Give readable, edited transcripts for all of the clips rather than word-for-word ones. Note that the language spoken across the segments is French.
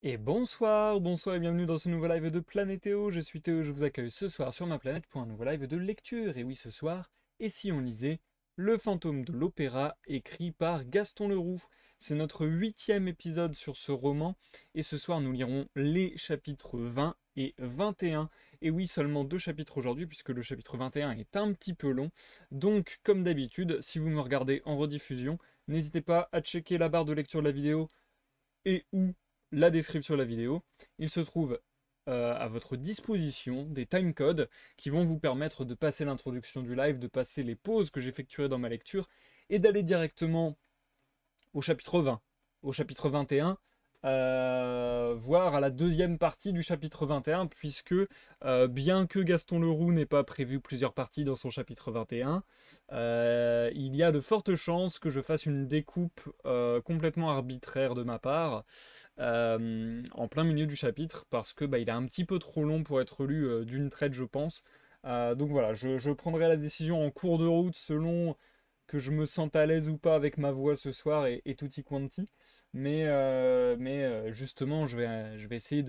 Et bonsoir, bonsoir et bienvenue dans ce nouveau live de Planétéo. Je suis Théo, je vous accueille ce soir sur ma planète pour un nouveau live de lecture. Et oui, ce soir, et si on lisait Le fantôme de l'opéra, écrit par Gaston Leroux. C'est notre 8e épisode sur ce roman, et ce soir nous lirons les chapitres 20 et 21. Et oui, seulement 2 chapitres aujourd'hui, puisque le chapitre 21 est un petit peu long. Donc, comme d'habitude, si vous me regardez en rediffusion, n'hésitez pas à checker la barre de lecture de la vidéo et ou la description de la vidéo. Il se trouve à votre disposition des timecodes qui vont vous permettre de passer l'introduction du live, de passer les pauses que j'effectuerai dans ma lecture et d'aller directement au chapitre 20, au chapitre 21, voire à la deuxième partie du chapitre 21, puisque bien que Gaston Leroux n'ait pas prévu plusieurs parties dans son chapitre 21, il y a de fortes chances que je fasse une découpe complètement arbitraire de ma part en plein milieu du chapitre, parce que il est un petit peu trop long pour être lu d'une traite, je pense. Donc voilà, je prendrai la décision en cours de route selon que je me sente à l'aise ou pas avec ma voix ce soir et tutti quanti. Mais justement, je vais essayer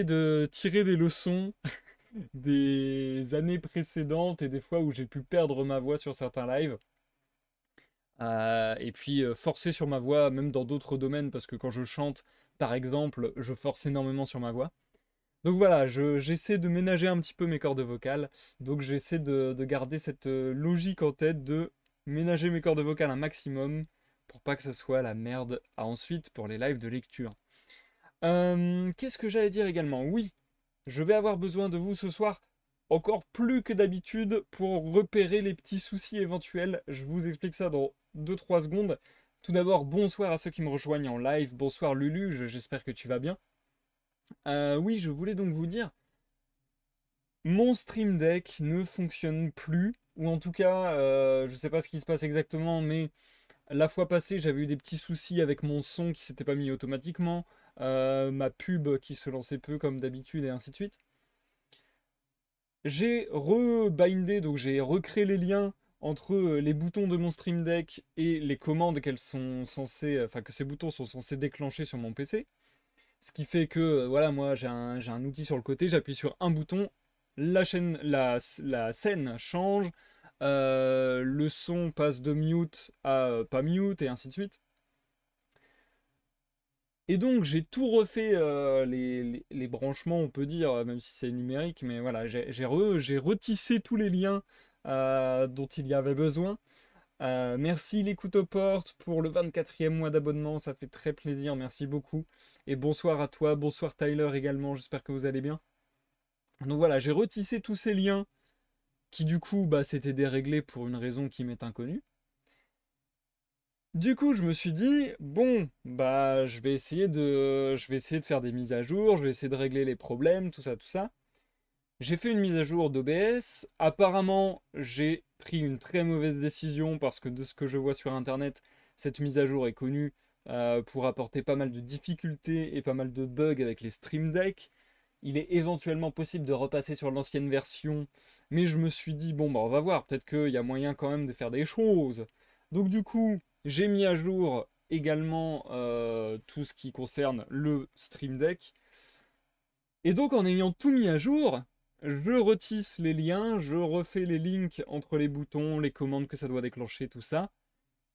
de tirer des leçons des années précédentes et des fois où j'ai pu perdre ma voix sur certains lives. Et puis forcer sur ma voix, même dans d'autres domaines, parce que quand je chante, par exemple, je force énormément sur ma voix. Donc voilà, j'essaie de ménager un petit peu mes cordes vocales. Donc j'essaie de garder cette logique en tête de ménager mes cordes vocales un maximum pour pas que ça soit la merde à ensuite pour les lives de lecture. Qu'est-ce que j'allais dire également? Oui, je vais avoir besoin de vous ce soir encore plus que d'habitude pour repérer les petits soucis éventuels. Je vous explique ça dans 2-3 secondes. Tout d'abord, bonsoir à ceux qui me rejoignent en live. Bonsoir Lulu, j'espère que tu vas bien. Oui, je voulais donc vous dire, mon Stream Deck ne fonctionne plus, ou en tout cas, je sais pas ce qui se passe exactement, mais la fois passée, j'avais eu des petits soucis avec mon son qui s'était pas mis automatiquement, ma pub qui se lançait peu comme d'habitude, et ainsi de suite. J'ai rebindé, donc j'ai recréé les liens entre les boutons de mon Stream Deck et les commandes qu'elles sont censées, enfin que ces boutons sont censés déclencher sur mon PC. Ce qui fait que, voilà, moi j'ai un outil sur le côté, j'appuie sur un bouton, la scène change, le son passe de mute à pas mute, et ainsi de suite. Et donc j'ai tout refait, les branchements, on peut dire, même si c'est numérique, mais voilà, j'ai retissé tous les liens dont il y avait besoin. Merci l'écoute aux portes pour le 24e mois d'abonnement, ça fait très plaisir, merci beaucoup. Et bonsoir à toi, bonsoir Tyler également, j'espère que vous allez bien. Donc voilà, j'ai retissé tous ces liens qui du coup s'étaient déréglés pour une raison qui m'est inconnue. Du coup, je me suis dit, bon, je vais essayer de faire des mises à jour, je vais essayer de régler les problèmes, tout ça, tout ça. J'ai fait une mise à jour d'OBS. Apparemment, j'ai pris une très mauvaise décision parce que de ce que je vois sur internet, cette mise à jour est connue pour apporter pas mal de difficultés et pas mal de bugs avec les Stream Deck. Il est éventuellement possible de repasser sur l'ancienne version, mais je me suis dit, bon, on va voir, peut-être qu'il y a moyen quand même de faire des choses. Donc, du coup, j'ai mis à jour également tout ce qui concerne le Stream Deck. Et donc en ayant tout mis à jour, je retisse les liens, je refais les links entre les boutons, les commandes que ça doit déclencher, tout ça.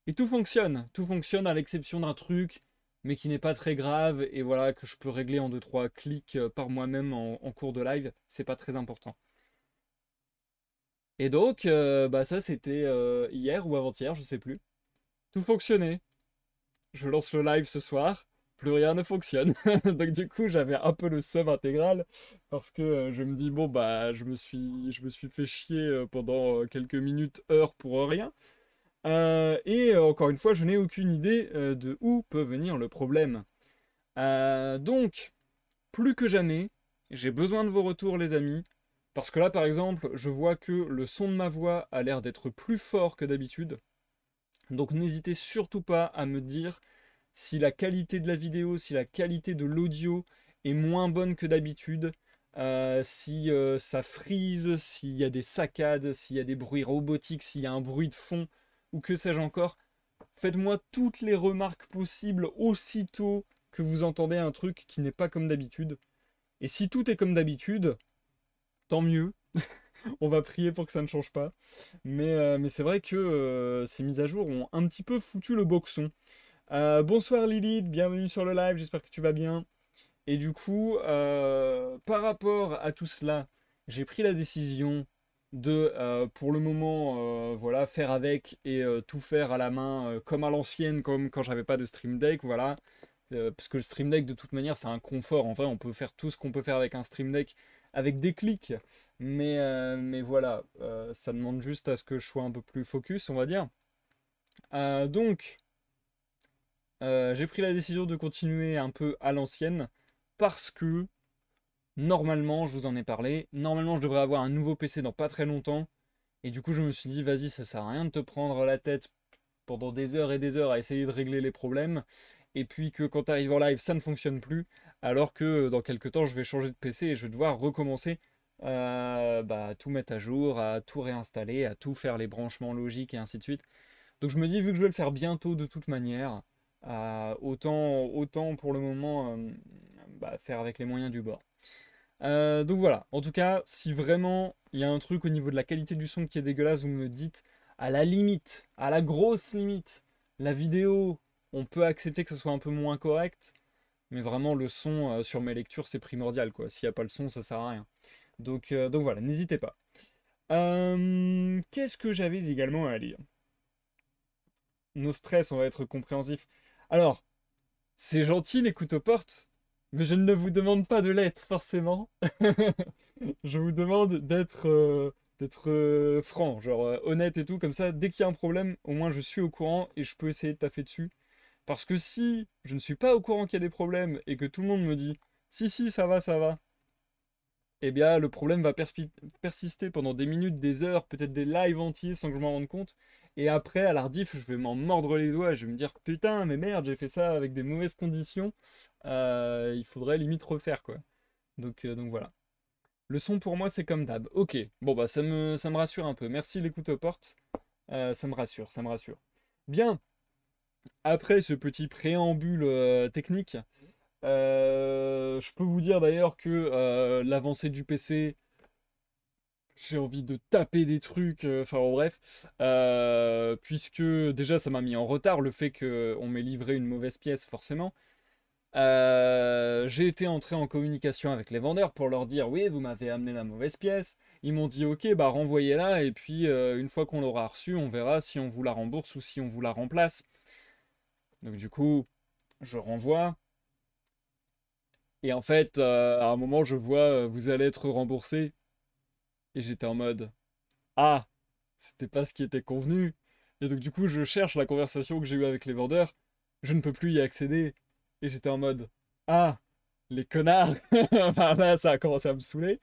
Et tout fonctionne. Tout fonctionne à l'exception d'un truc, mais qui n'est pas très grave, et voilà, que je peux régler en 2-3 clics par moi-même en cours de live. C'est pas très important. Et donc, ça c'était hier ou avant-hier, je sais plus. Tout fonctionnait. Je lance le live ce soir, plus rien ne fonctionne. Donc du coup, j'avais un peu le seum intégral parce que je me dis bon je me suis fait chier pendant quelques minutes, heures pour rien. Encore une fois, je n'ai aucune idée de où peut venir le problème. Donc, plus que jamais, j'ai besoin de vos retours, les amis. Parce que là, par exemple, je vois que le son de ma voix a l'air d'être plus fort que d'habitude. Donc n'hésitez surtout pas à me dire si la qualité de la vidéo, si la qualité de l'audio est moins bonne que d'habitude, si ça freeze, s'il y a des saccades, s'il y a des bruits robotiques, s'il y a un bruit de fond, ou que sais-je encore. Faites-moi toutes les remarques possibles aussitôt que vous entendez un truc qui n'est pas comme d'habitude. Et si tout est comme d'habitude, tant mieux. On va prier pour que ça ne change pas. Mais c'est vrai que ces mises à jour ont un petit peu foutu le boxon. Bonsoir Lilith, bienvenue sur le live, j'espère que tu vas bien. Et du coup, par rapport à tout cela, j'ai pris la décision de, pour le moment, voilà, faire avec et tout faire à la main, comme à l'ancienne, comme quand j'avais pas de Stream Deck, voilà. Parce que le Stream Deck, de toute manière, c'est un confort. En vrai, on peut faire tout ce qu'on peut faire avec un Stream Deck avec des clics. Mais voilà, ça demande juste à ce que je sois un peu plus focus, on va dire. Donc, j'ai pris la décision de continuer un peu à l'ancienne parce que normalement, je vous en ai parlé, normalement je devrais avoir un nouveau PC dans pas très longtemps. Et du coup, je me suis dit, vas-y, ça sert à rien de te prendre la tête pendant des heures et des heures à essayer de régler les problèmes. Et puis que quand tu arrives en live, ça ne fonctionne plus. Alors que dans quelques temps, je vais changer de PC et je vais devoir recommencer à tout mettre à jour, à tout réinstaller, à tout faire les branchements logiques et ainsi de suite. Donc je me dis, vu que je vais le faire bientôt de toute manière, autant pour le moment faire avec les moyens du bord. Donc voilà, en tout cas, si vraiment il y a un truc au niveau de la qualité du son qui est dégueulasse, vous me dites, à la limite, à la grosse limite, la vidéo, on peut accepter que ce soit un peu moins correct, mais vraiment le son sur mes lectures c'est primordial quoi. S'il n'y a pas le son, ça sert à rien. Donc voilà, n'hésitez pas. Qu'est-ce que j'avais également à lire? Nos stress, on va être compréhensif. Alors, c'est gentil l'écoute aux portes, mais je ne vous demande pas de l'être forcément. Je vous demande d'être franc, genre honnête et tout, comme ça, dès qu'il y a un problème, au moins je suis au courant et je peux essayer de taffer dessus. Parce que si je ne suis pas au courant qu'il y a des problèmes et que tout le monde me dit si, si, ça va, eh bien le problème va persister pendant des minutes, des heures, peut-être des lives entiers sans que je m'en rende compte. Et après, à la rediff, je vais m'en mordre les doigts et je vais me dire putain, mais merde, j'ai fait ça avec des mauvaises conditions. Il faudrait limite refaire quoi. Donc voilà. Le son pour moi c'est comme d'hab. Ok, bon bah ça me rassure un peu. Merci l'écoute aux portes. Ça me rassure, ça me rassure. Bien, après ce petit préambule technique, je peux vous dire d'ailleurs que l'avancée du PC, j'ai envie de taper des trucs, enfin bon, bref, puisque déjà ça m'a mis en retard le fait qu'on m'ait livré une mauvaise pièce forcément. J'ai été entré en communication avec les vendeurs pour leur dire oui, vous m'avez amené la mauvaise pièce. Ils m'ont dit ok, bah renvoyez-la et puis une fois qu'on l'aura reçue, on verra si on vous la rembourse ou si on vous la remplace. Donc du coup, je renvoie. Et en fait, à un moment, je vois vous allez être remboursé. Et j'étais en mode ah, c'était pas ce qui était convenu. Et donc du coup, je cherche la conversation que j'ai eue avec les vendeurs. Je ne peux plus y accéder. Et j'étais en mode ah, les connards. Enfin là, ça a commencé à me saouler.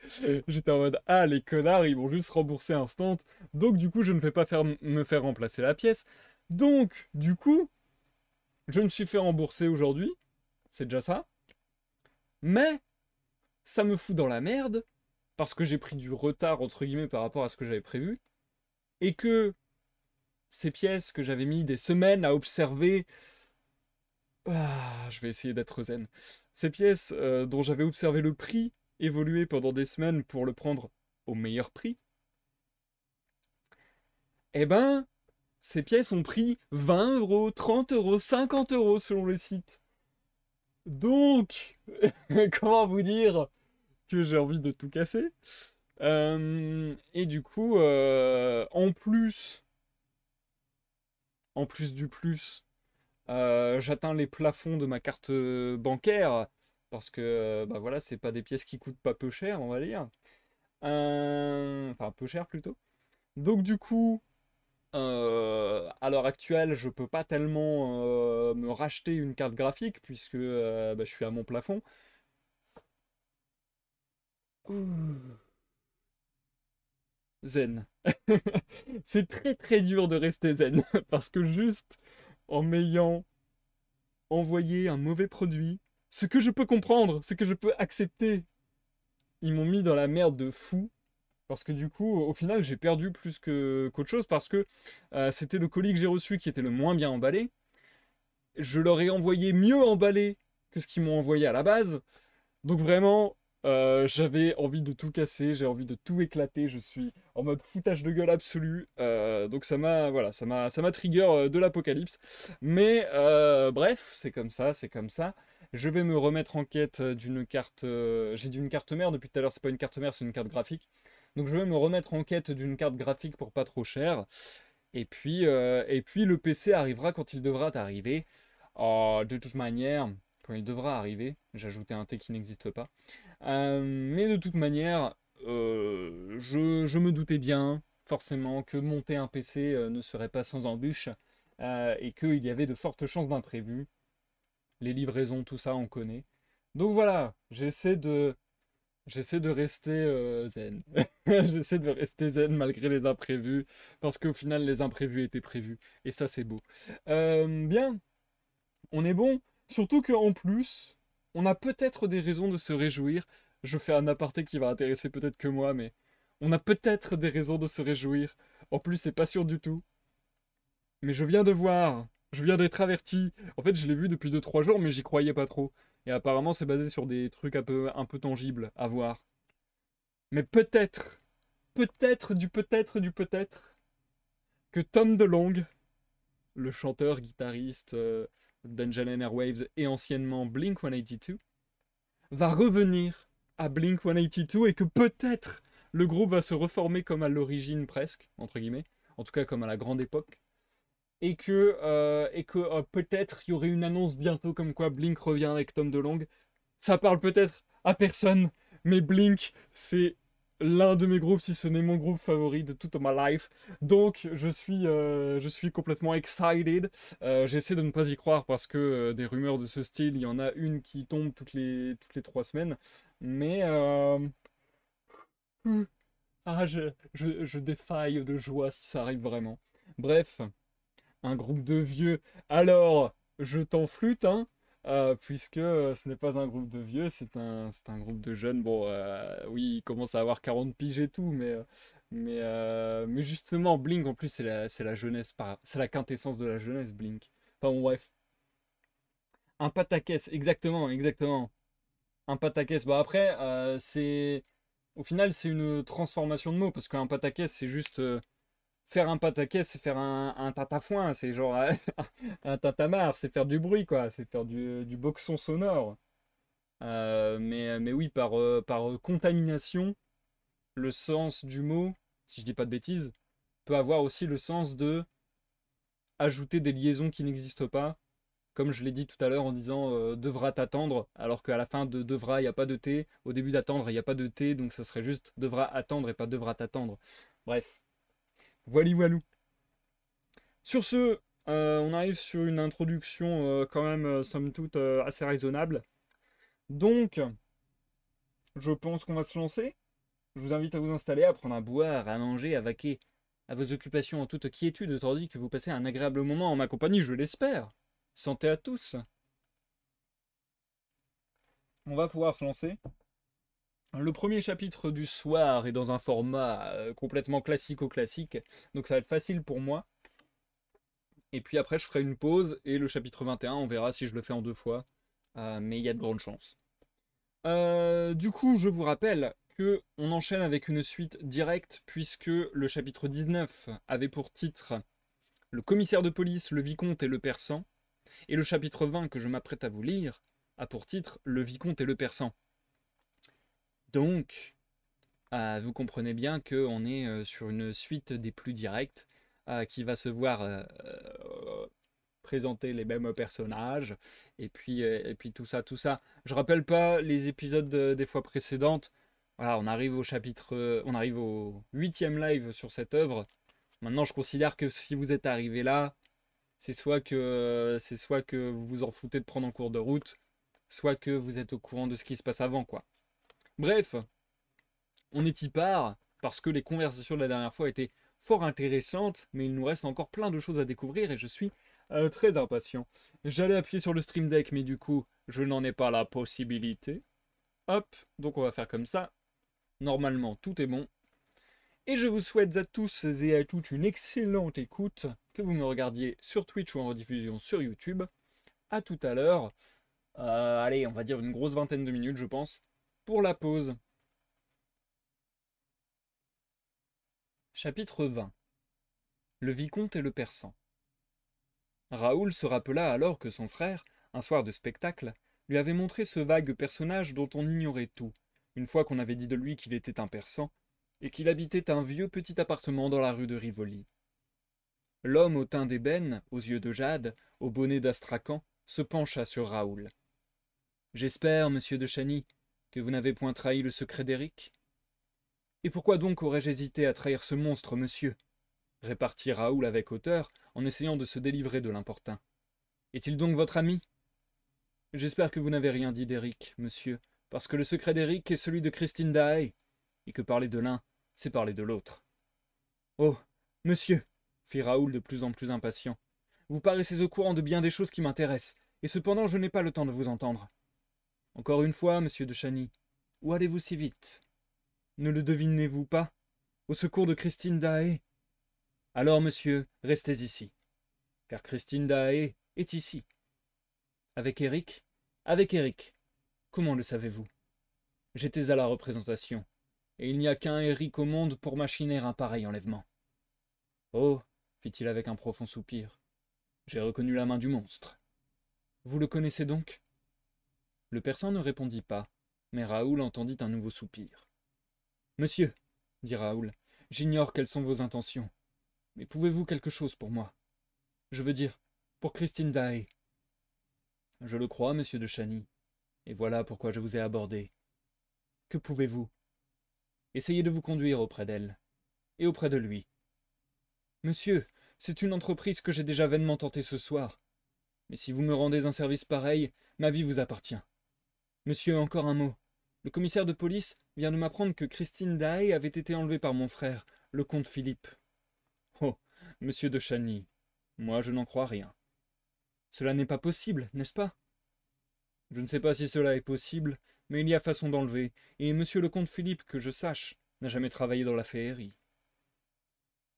J'étais en mode ah, les connards, ils vont juste rembourser instant. Donc du coup, je ne vais pas me faire remplacer la pièce. Donc du coup, je me suis fait rembourser aujourd'hui. C'est déjà ça. Mais ça me fout dans la merde parce que j'ai pris du retard entre guillemets par rapport à ce que j'avais prévu et que ces pièces que j'avais mis des semaines à observer, je vais essayer d'être zen. Ces pièces dont j'avais observé le prix évoluer pendant des semaines pour le prendre au meilleur prix, eh ben ces pièces ont pris 20 euros, 30 euros, 50 euros selon les sites. Donc, comment vous dire que j'ai envie de tout casser. Et du coup, en plus du plus, j'atteins les plafonds de ma carte bancaire parce que bah voilà, c'est pas des pièces qui coûtent pas peu cher, on va dire. Enfin, peu cher plutôt. Donc du coup, à l'heure actuelle, je peux pas tellement me racheter une carte graphique puisque bah, je suis à mon plafond. Ouh. Zen. C'est très très dur de rester zen parce que juste en m'ayant envoyé un mauvais produit, ce que je peux comprendre, ce que je peux accepter, ils m'ont mis dans la merde de fou parce que du coup, au final, j'ai perdu plus que qu'autre chose parce que c'était le colis que j'ai reçu qui était le moins bien emballé. Je leur ai envoyé mieux emballé que ce qu'ils m'ont envoyé à la base. Donc vraiment, j'avais envie de tout casser, j'ai envie de tout éclater, je suis en mode foutage de gueule absolu. Donc ça m'a, voilà, ça m'a trigger de l'apocalypse. Mais bref, c'est comme ça, c'est comme ça. Je vais me remettre en quête d'une carte. J'ai dit une carte mère depuis tout à l'heure, c'est pas une carte mère, c'est une carte graphique. Donc je vais me remettre en quête d'une carte graphique pour pas trop cher. Et puis le PC arrivera quand il devra arriver. Oh, de toute manière, quand il devra arriver, j'ai ajouté un T qui n'existe pas. Mais de toute manière, je me doutais bien, forcément, que monter un PC ne serait pas sans embûche et qu'il y avait de fortes chances d'imprévus. Les livraisons, tout ça, on connaît. Donc voilà, j'essaie de rester zen. J'essaie de rester zen malgré les imprévus, parce qu'au final, les imprévus étaient prévus. Et ça, c'est beau. Bien, on est bon. Surtout qu'en plus, on a peut-être des raisons de se réjouir. Je fais un aparté qui va intéresser peut-être que moi, mais on a peut-être des raisons de se réjouir. En plus, c'est pas sûr du tout. Mais je viens de voir, je viens d'être averti. En fait, je l'ai vu depuis 2 3 jours, mais j'y croyais pas trop. Et apparemment, c'est basé sur des trucs un peu tangibles à voir. Mais peut-être, peut-être, que Tom DeLonge, le chanteur, guitariste d'Angel Airwaves et anciennement Blink-182, va revenir à Blink-182 et que peut-être le groupe va se reformer comme à l'origine presque, entre guillemets, en tout cas comme à la grande époque, et que peut-être il y aurait une annonce bientôt comme quoi Blink revient avec Tom DeLonge. Ça parle peut-être à personne, mais Blink, c'est l'un de mes groupes, si ce n'est mon groupe favori de toute ma life. Donc, je suis complètement excited. J'essaie de ne pas y croire parce que des rumeurs de ce style, il y en a une qui tombe toutes les 3 semaines. Mais, je défaille de joie si ça arrive vraiment. Bref, un groupe de vieux. Alors, je t'en flûte, hein, puisque ce n'est pas un groupe de vieux, c'est un groupe de jeunes. Bon, oui, ils commencent à avoir 40 piges et tout, mais justement, Blink, en plus, c'est la jeunesse, c'est la quintessence de la jeunesse, Blink. Enfin, bon, bref. Un pataquès, exactement, exactement. Un pataquès. Bah, après, au final, c'est une transformation de mots, parce qu'un pataquès, c'est juste. Faire un pataquès, c'est faire un tatafoin, c'est genre un tintamarre, c'est faire du bruit, quoi, c'est faire du boxon sonore. Mais oui, par contamination, le sens du mot, si je dis pas de bêtises, peut avoir aussi le sens de ajouter des liaisons qui n'existent pas, comme je l'ai dit tout à l'heure en disant devra t'attendre, alors qu'à la fin de devra, il n'y a pas de T, au début d'attendre, il n'y a pas de T, donc ça serait juste devra attendre et pas devra t'attendre. Bref, voili voilou. Sur ce, on arrive sur une introduction quand même, somme toute, assez raisonnable. Donc, je pense qu'on va se lancer. Je vous invite à vous installer, à prendre à boire, à manger, à vaquer à vos occupations en toute quiétude, tandis que vous passez un agréable moment en ma compagnie, je l'espère. Santé à tous. On va pouvoir se lancer. Le premier chapitre du soir est dans un format complètement classico-classique, donc ça va être facile pour moi. Et puis après, je ferai une pause et le chapitre 21, on verra si je le fais en 2 fois. Mais il y a de grandes chances. Du coup, je vous rappelle que on enchaîne avec une suite directe puisque le chapitre 19 avait pour titre le commissaire de police, le vicomte et le persan. Et le chapitre 20 que je m'apprête à vous lire a pour titre le vicomte et le persan. Donc, vous comprenez bien qu'on est sur une suite des plus directes qui va se voir présenter les mêmes personnages et puis tout ça, tout ça. Je rappelle pas les épisodes des fois précédentes. Voilà, on arrive au chapitre, on arrive au 8e live sur cette œuvre. Maintenant, je considère que si vous êtes arrivé là, c'est soit que vous vous en foutez de prendre en cours de route, soit que vous êtes au courant de ce qui se passe avant, quoi. Bref, on est y part parce que les conversations de la dernière fois étaient fort intéressantes, mais il nous reste encore plein de choses à découvrir et je suis très impatient. J'allais appuyer sur le Stream Deck, mais du coup, je n'en ai pas la possibilité. Hop, donc on va faire comme ça. Normalement, tout est bon. Et je vous souhaite à tous et à toutes une excellente écoute, que vous me regardiez sur Twitch ou en rediffusion sur YouTube. A tout à l'heure. Allez, on va dire une grosse vingtaine de minutes, je pense, pour la pause. Chapitre 20. Le vicomte et le persan. Raoul se rappela alors que son frère, un soir de spectacle, lui avait montré ce vague personnage dont on ignorait tout, une fois qu'on avait dit de lui qu'il était un persan, et qu'il habitait un vieux petit appartement dans la rue de Rivoli. L'homme au teint d'ébène, aux yeux de jade, au bonnet d'astrakhan, se pencha sur Raoul. J'espère, monsieur de Chagny, que vous n'avez point trahi le secret d'Éric. Et pourquoi donc aurais-je hésité à trahir ce monstre, monsieur répartit Raoul avec hauteur, en essayant de se délivrer de l'importun. Est-il donc votre ami? J'espère que vous n'avez rien dit d'Éric, monsieur, parce que le secret d'Éric est celui de Christine Daae, et que parler de l'un, c'est parler de l'autre. Oh, monsieur, fit Raoul de plus en plus impatient, vous paraissez au courant de bien des choses qui m'intéressent, et cependant je n'ai pas le temps de vous entendre. Encore une fois, monsieur de Chagny, où allez-vous si vite? Ne le devinez-vous pas? Au secours de Christine Daae. Alors, monsieur, restez ici, car Christine Daae est ici. Avec Éric? Avec Éric. Comment le savez-vous? J'étais à la représentation, et il n'y a qu'un Éric au monde pour machiner un pareil enlèvement. Oh, fit-il avec un profond soupir, j'ai reconnu la main du monstre. Vous le connaissez donc? Le persan ne répondit pas, mais Raoul entendit un nouveau soupir. Monsieur, dit Raoul, j'ignore quelles sont vos intentions, mais pouvez-vous quelque chose pour moi? Je veux dire, pour Christine Daae. Je le crois, monsieur de Chagny, et voilà pourquoi je vous ai abordé. Que pouvez-vous? Essayez de vous conduire auprès d'elle, et auprès de lui. Monsieur, c'est une entreprise que j'ai déjà vainement tentée ce soir, mais si vous me rendez un service pareil, ma vie vous appartient. Monsieur, encore un mot. Le commissaire de police vient de m'apprendre que Christine Daae avait été enlevée par mon frère, le comte Philippe. Oh, monsieur de Chagny, moi je n'en crois rien. Cela n'est pas possible, n'est-ce pas? Je ne sais pas si cela est possible, mais il y a façon d'enlever, et monsieur le comte Philippe, que je sache, n'a jamais travaillé dans la féerie.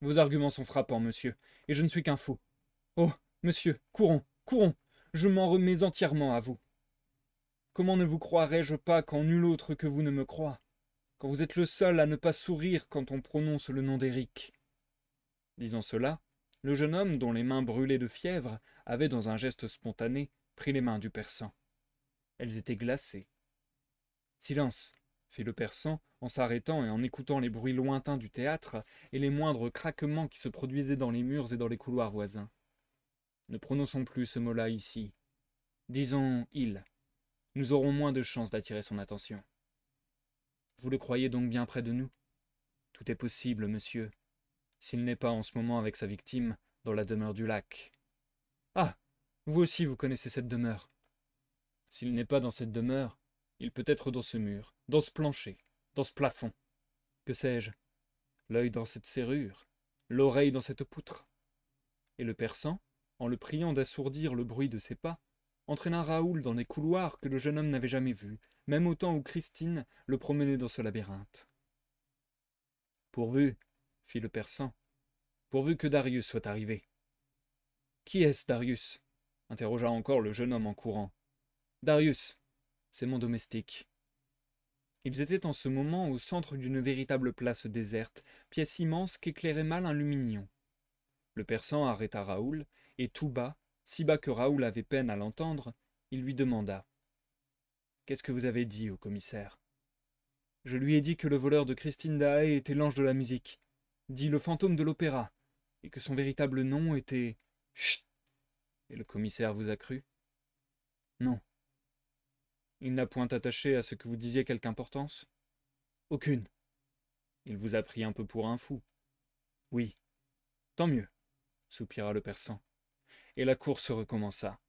Vos arguments sont frappants, monsieur, et je ne suis qu'un faux. Oh, monsieur, courons, courons, je m'en remets entièrement à vous. Comment ne vous croirais-je pas quand nul autre que vous ne me croit, quand vous êtes le seul à ne pas sourire quand on prononce le nom d'Éric? Disant cela, le jeune homme, dont les mains brûlaient de fièvre, avait, dans un geste spontané, pris les mains du persan. Elles étaient glacées. Silence, fit le persan, en s'arrêtant et en écoutant les bruits lointains du théâtre et les moindres craquements qui se produisaient dans les murs et dans les couloirs voisins. Ne prononçons plus ce mot-là ici. Disons « il ». Nous aurons moins de chances d'attirer son attention. Vous le croyez donc bien près de nous? Tout est possible, monsieur, s'il n'est pas en ce moment avec sa victime dans la demeure du lac. Ah, vous aussi vous connaissez cette demeure. S'il n'est pas dans cette demeure, il peut être dans ce mur, dans ce plancher, dans ce plafond. Que sais-je? L'œil dans cette serrure, l'oreille dans cette poutre. Et le persan, en le priant d'assourdir le bruit de ses pas, entraîna Raoul dans des couloirs que le jeune homme n'avait jamais vus, même au temps où Christine le promenait dans ce labyrinthe. Pourvu, fit le persan, pourvu que Darius soit arrivé. Qui est-ce, Darius? Interrogea encore le jeune homme en courant. Darius, c'est mon domestique. Ils étaient en ce moment au centre d'une véritable place déserte, pièce immense qu'éclairait mal un lumignon. Le persan arrêta Raoul, et tout bas, si bas que Raoul avait peine à l'entendre, il lui demanda. Qu'est-ce que vous avez dit au commissaire? Je lui ai dit que le voleur de Christine Daae était l'ange de la musique, dit le fantôme de l'opéra, et que son véritable nom était... Chut! Et le commissaire vous a cru? Non. Il n'a point attaché à ce que vous disiez quelque importance? Aucune. Il vous a pris un peu pour un fou? Oui. Tant mieux, soupira le persan. Et la course recommença.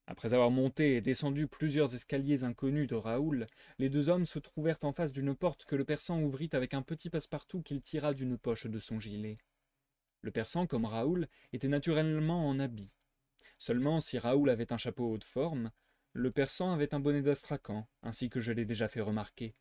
Après avoir monté et descendu plusieurs escaliers inconnus de Raoul, les deux hommes se trouvèrent en face d'une porte que le persan ouvrit avec un petit passe-partout qu'il tira d'une poche de son gilet. Le persan, comme Raoul, était naturellement en habit. Seulement, si Raoul avait un chapeau haut de forme, le persan avait un bonnet d'astrakhan, ainsi que je l'ai déjà fait remarquer.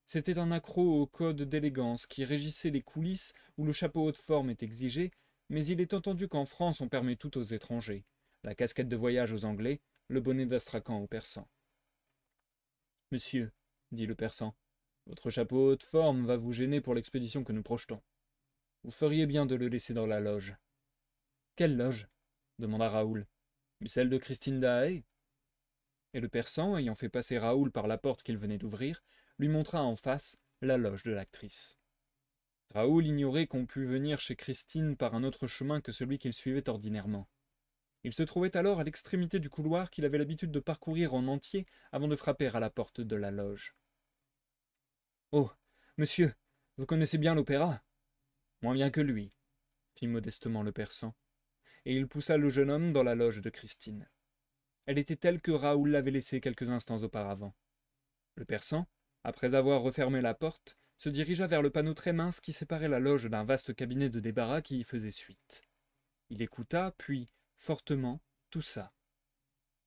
C'était un accroc au code d'élégance qui régissait les coulisses où le chapeau haut de forme est exigé, mais il est entendu qu'en France on permet tout aux étrangers, la casquette de voyage aux Anglais, le bonnet d'Astrakhan au persan. « Monsieur, dit le persan, votre chapeau haute forme va vous gêner pour l'expédition que nous projetons. Vous feriez bien de le laisser dans la loge. »« Quelle loge ?» demanda Raoul. « Mais celle de Christine Daae ?» Et le persan, ayant fait passer Raoul par la porte qu'il venait d'ouvrir, lui montra en face la loge de l'actrice. Raoul ignorait qu'on pût venir chez Christine par un autre chemin que celui qu'il suivait ordinairement. Il se trouvait alors à l'extrémité du couloir qu'il avait l'habitude de parcourir en entier avant de frapper à la porte de la loge. « Oh, monsieur, vous connaissez bien l'opéra ?»« Moins bien que lui, » fit modestement le persan, et il poussa le jeune homme dans la loge de Christine. Elle était telle que Raoul l'avait laissée quelques instants auparavant. Le persan, après avoir refermé la porte, se dirigea vers le panneau très mince qui séparait la loge d'un vaste cabinet de débarras qui y faisait suite. Il écouta, puis, fortement, toussa.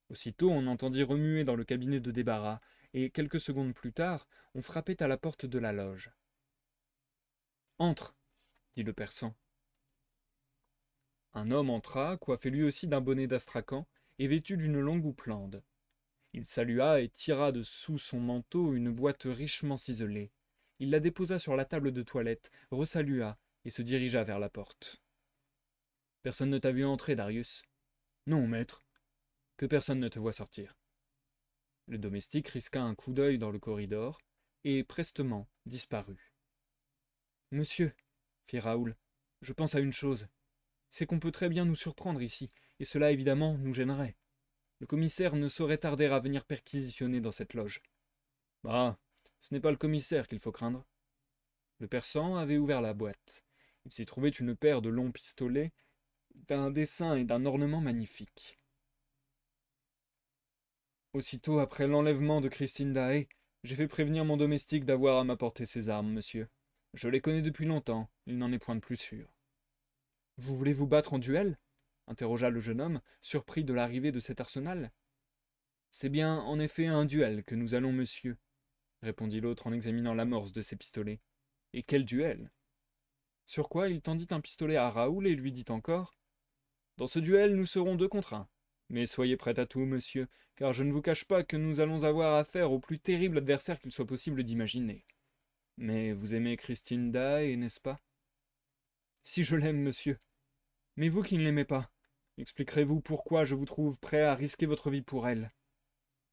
Aussitôt on entendit remuer dans le cabinet de débarras, et quelques secondes plus tard, on frappait à la porte de la loge. « Entre !» dit le persan. Un homme entra, coiffé lui aussi d'un bonnet d'Astrakhan, et vêtu d'une longue houppelande. Il salua et tira de sous son manteau une boîte richement ciselée. Il la déposa sur la table de toilette, resalua et se dirigea vers la porte. « Personne ne t'a vu entrer, Darius ?»« Non, maître. »« Que personne ne te voit sortir. » Le domestique risqua un coup d'œil dans le corridor et prestement disparut. « Monsieur, » fit Raoul, « je pense à une chose. C'est qu'on peut très bien nous surprendre ici, et cela évidemment nous gênerait. Le commissaire ne saurait tarder à venir perquisitionner dans cette loge. »« Bah, ce n'est pas le commissaire qu'il faut craindre. » Le persan avait ouvert la boîte. Il s'y trouvait une paire de longs pistolets, d'un dessin et d'un ornement magnifiques. Aussitôt après l'enlèvement de Christine Daae, j'ai fait prévenir mon domestique d'avoir à m'apporter ses armes, monsieur. Je les connais depuis longtemps, il n'en est point de plus sûr. « Vous voulez vous battre en duel ?» interrogea le jeune homme, surpris de l'arrivée de cet arsenal. « C'est bien, en effet, un duel que nous allons, monsieur, » répondit l'autre en examinant l'amorce de ses pistolets. « Et quel duel ?» Sur quoi il tendit un pistolet à Raoul et lui dit encore « Dans ce duel, nous serons 2 contre 1. Mais soyez prêt à tout, monsieur, car je ne vous cache pas que nous allons avoir affaire au plus terrible adversaire qu'il soit possible d'imaginer. Mais vous aimez Christine Daae, n'est-ce pas ?»« Si je l'aime, monsieur. Mais vous qui ne l'aimez pas, expliquerez-vous pourquoi je vous trouve prêt à risquer votre vie pour elle?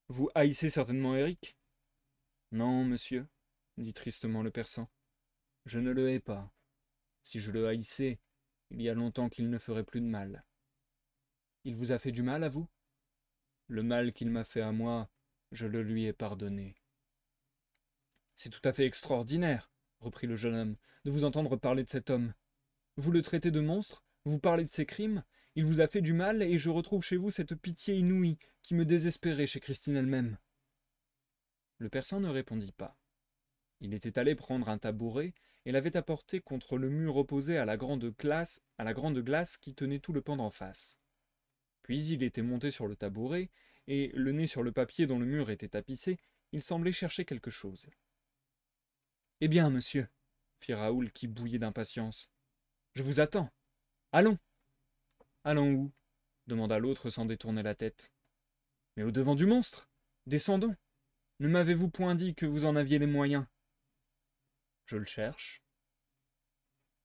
Vous haïssez certainement Éric ?»« Non, monsieur, » dit tristement le persan. « Je ne le hais pas. Si je le haïssais, il y a longtemps qu'il ne ferait plus de mal. » « Il vous a fait du mal, à vous ?»« Le mal qu'il m'a fait à moi, je le lui ai pardonné. »« C'est tout à fait extraordinaire, » reprit le jeune homme, « de vous entendre parler de cet homme. Vous le traitez de monstre, vous parlez de ses crimes, il vous a fait du mal, et je retrouve chez vous cette pitié inouïe qui me désespérait chez Christine elle-même. » Le persan ne répondit pas. Il était allé prendre un tabouret et l'avait apporté contre le mur opposé à la grande glace qui tenait tout le pan d'en face. Puis il était monté sur le tabouret, et, le nez sur le papier dont le mur était tapissé, il semblait chercher quelque chose. « Eh bien, monsieur, » fit Raoul qui bouillait d'impatience, « je vous attends. Allons !»« Allons où ?» demanda l'autre sans détourner la tête. « Mais au-devant du monstre. Descendons. Ne m'avez-vous point dit que vous en aviez les moyens ?»« Je le cherche. »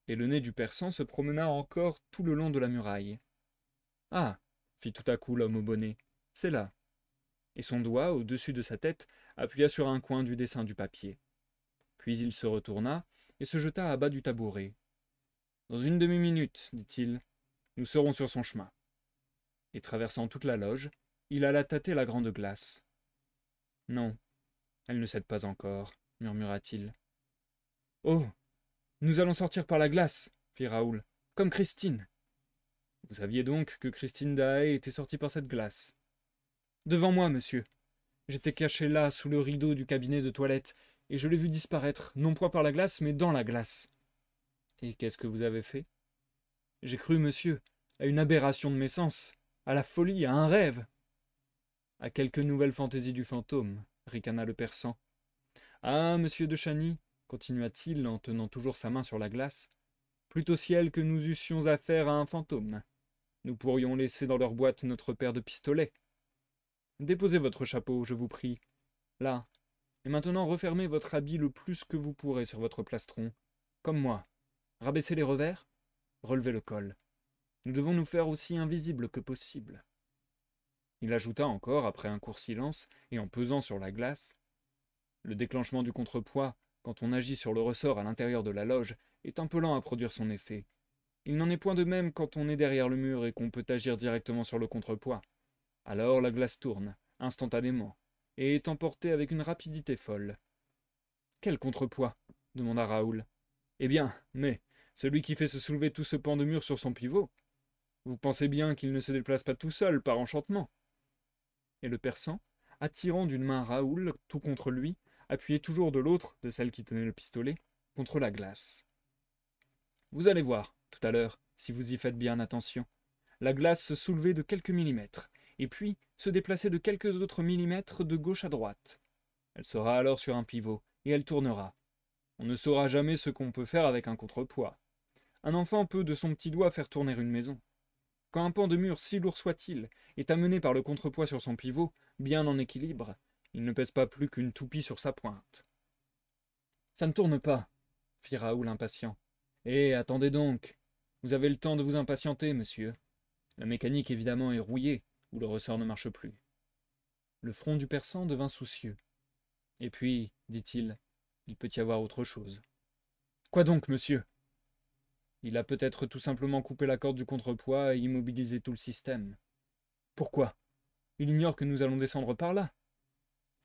Et le nez du persan se promena encore tout le long de la muraille. « Ah !» fit tout à coup l'homme au bonnet, « c'est là. » Et son doigt, au-dessus de sa tête, appuya sur un coin du dessin du papier. Puis il se retourna et se jeta à bas du tabouret. « Dans une demi-minute, dit-il, nous serons sur son chemin. » Et traversant toute la loge, il alla tâter la grande glace. « Non, elle ne cède pas encore, » murmura-t-il. « Oh, nous allons sortir par la glace, » fit Raoul, « comme Christine. » Vous saviez donc que Christine Daae était sortie par cette glace? Devant moi, monsieur. J'étais caché là, sous le rideau du cabinet de toilette, et je l'ai vue disparaître, non point par la glace, mais dans la glace. Et qu'est-ce que vous avez fait? J'ai cru, monsieur, à une aberration de mes sens, à la folie, à un rêve. À quelque nouvelle fantaisie du fantôme, ricana le persan. Ah, monsieur de Chagny, continua-t-il en tenant toujours sa main sur la glace, plutôt ciel que nous eussions affaire à un fantôme. Nous pourrions laisser dans leur boîte notre paire de pistolets. Déposez votre chapeau, je vous prie. Là. Et maintenant refermez votre habit le plus que vous pourrez sur votre plastron. Comme moi. Rabaissez les revers, relevez le col. Nous devons nous faire aussi invisibles que possible. Il ajouta encore, après un court silence, et en pesant sur la glace, le déclenchement du contrepoids, quand on agit sur le ressort à l'intérieur de la loge, est un peu lent à produire son effet. Il n'en est point de même quand on est derrière le mur et qu'on peut agir directement sur le contrepoids. Alors la glace tourne, instantanément, et est emportée avec une rapidité folle. Quel contrepoids demanda Raoul. Eh bien, mais, celui qui fait se soulever tout ce pan de mur sur son pivot. Vous pensez bien qu'il ne se déplace pas tout seul, par enchantement. Et le persan, attirant d'une main Raoul tout contre lui, appuyait toujours de l'autre, de celle qui tenait le pistolet, contre la glace. Vous allez voir, tout à l'heure, si vous y faites bien attention. La glace se soulevait de quelques millimètres, et puis se déplaçait de quelques autres millimètres de gauche à droite. Elle sera alors sur un pivot, et elle tournera. On ne saura jamais ce qu'on peut faire avec un contrepoids. Un enfant peut de son petit doigt faire tourner une maison. Quand un pan de mur, si lourd soit-il, est amené par le contrepoids sur son pivot, bien en équilibre, il ne pèse pas plus qu'une toupie sur sa pointe. Ça ne tourne pas, fit Raoul impatient. Eh, attendez donc. Vous avez le temps de vous impatienter, monsieur. La mécanique évidemment est rouillée, ou le ressort ne marche plus. Le front du persan devint soucieux. Et puis, dit-il, il peut y avoir autre chose. Quoi donc, monsieur? Il a peut-être tout simplement coupé la corde du contrepoids et immobilisé tout le système. Pourquoi? Il ignore que nous allons descendre par là.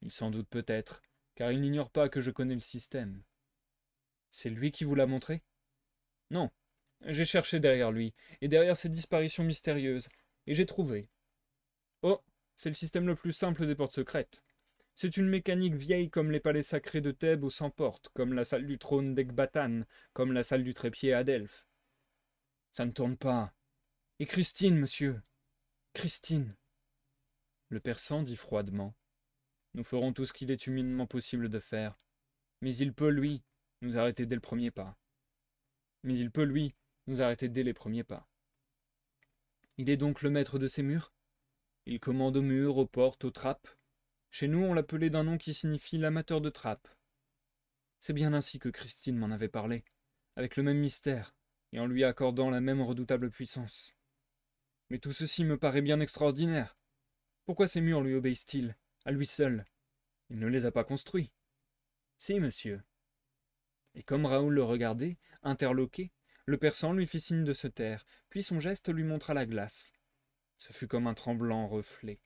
Il s'en doute peut-être, car il n'ignore pas que je connais le système. C'est lui qui vous l'a montré? Non. J'ai cherché derrière lui, et derrière ces disparitions mystérieuses, et j'ai trouvé. Oh, c'est le système le plus simple des portes secrètes. C'est une mécanique vieille comme les palais sacrés de Thèbes ou sans porte, comme la salle du trône d'Ecbatane, comme la salle du trépied à Delphes. Ça ne tourne pas. Et Christine, monsieur. Christine. Le persan dit froidement. Nous ferons tout ce qu'il est humainement possible de faire. Mais il peut, lui, nous arrêter dès le premier pas. Mais il peut, lui, nous arrêter dès les premiers pas. Il est donc le maître de ces murs? Il commande aux murs, aux portes, aux trappes. Chez nous, on l'appelait d'un nom qui signifie l'amateur de trappes. C'est bien ainsi que Christine m'en avait parlé, avec le même mystère, et en lui accordant la même redoutable puissance. Mais tout ceci me paraît bien extraordinaire. Pourquoi ces murs lui obéissent-ils, à lui seul? Il ne les a pas construits. Si, monsieur. Et comme Raoul le regardait, interloqué, le persan lui fit signe de se taire, puis son geste lui montra la glace. Ce fut comme un tremblant reflet.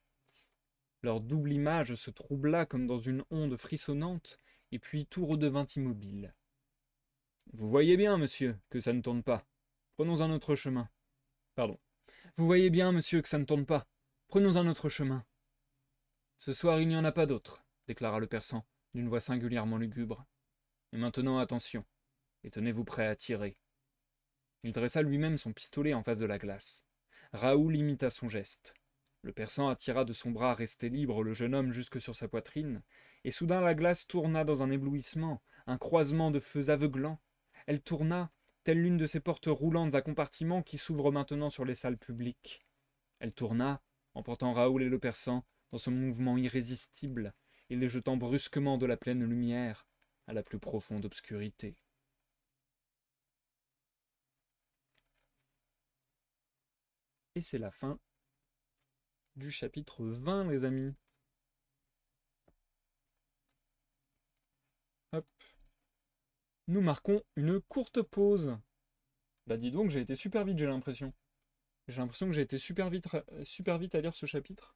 Leur double image se troubla comme dans une onde frissonnante, et puis tout redevint immobile. Vous voyez bien, monsieur, que ça ne tourne pas. Prenons un autre chemin. Pardon. Vous voyez bien, monsieur, que ça ne tourne pas. Prenons un autre chemin. Ce soir, il n'y en a pas d'autre, déclara le persan, d'une voix singulièrement lugubre. Et maintenant, attention, et tenez-vous prêt à tirer. Il dressa lui-même son pistolet en face de la glace. Raoul imita son geste. Le persan attira de son bras resté libre le jeune homme jusque sur sa poitrine, et soudain la glace tourna dans un éblouissement, un croisement de feux aveuglants. Elle tourna, telle l'une de ces portes roulantes à compartiments qui s'ouvrent maintenant sur les salles publiques. Elle tourna, emportant Raoul et le persan dans ce mouvement irrésistible, et les jetant brusquement de la pleine lumière à la plus profonde obscurité. Et c'est la fin du chapitre 20, les amis. Hop. Nous marquons une courte pause. Bah dis donc, j'ai été super vite, j'ai l'impression. J'ai l'impression que j'ai été super vite à lire ce chapitre.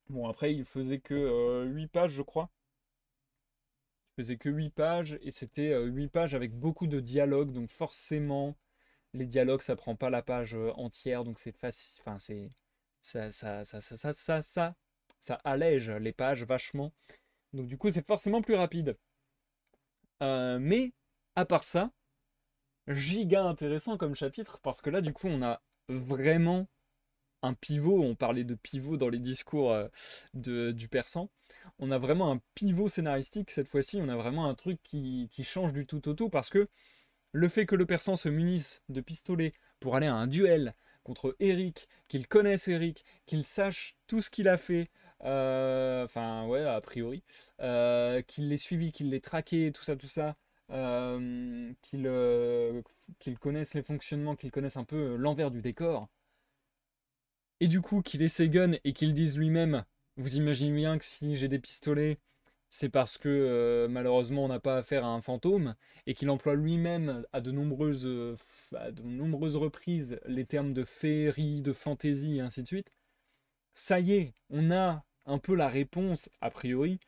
Bon, après, il faisait que 8 pages, je crois. Il faisait que 8 pages, et c'était 8 pages avec beaucoup de dialogues, donc forcément, les dialogues, ça prend pas la page entière, donc c'est facile. Enfin, c'est. Ça allège les pages vachement. Donc du coup, c'est forcément plus rapide. Mais, à part ça, giga intéressant comme chapitre, parce que là, du coup, on a vraiment un pivot. On parlait de pivot dans les discours du persan. On a vraiment un pivot scénaristique cette fois-ci. On a vraiment un truc qui change du tout au tout, parce que le fait que le persan se munisse de pistolets pour aller à un duel contre Eric, qu'il connaisse Eric, qu'il sache tout ce qu'il a fait, enfin ouais, a priori, qu'il l'ait suivi, qu'il l'ait traqué, tout ça, qu'il connaisse les fonctionnements, qu'il connaisse un peu l'envers du décor, et du coup qu'il ait ses guns et qu'il dise lui-même, vous imaginez bien que si j'ai des pistolets, c'est parce que malheureusement on n'a pas affaire à un fantôme, et qu'il emploie lui-même à de nombreuses reprises les termes de féerie, de fantaisie et ainsi de suite. Ça y est, on a un peu la réponse, a priori,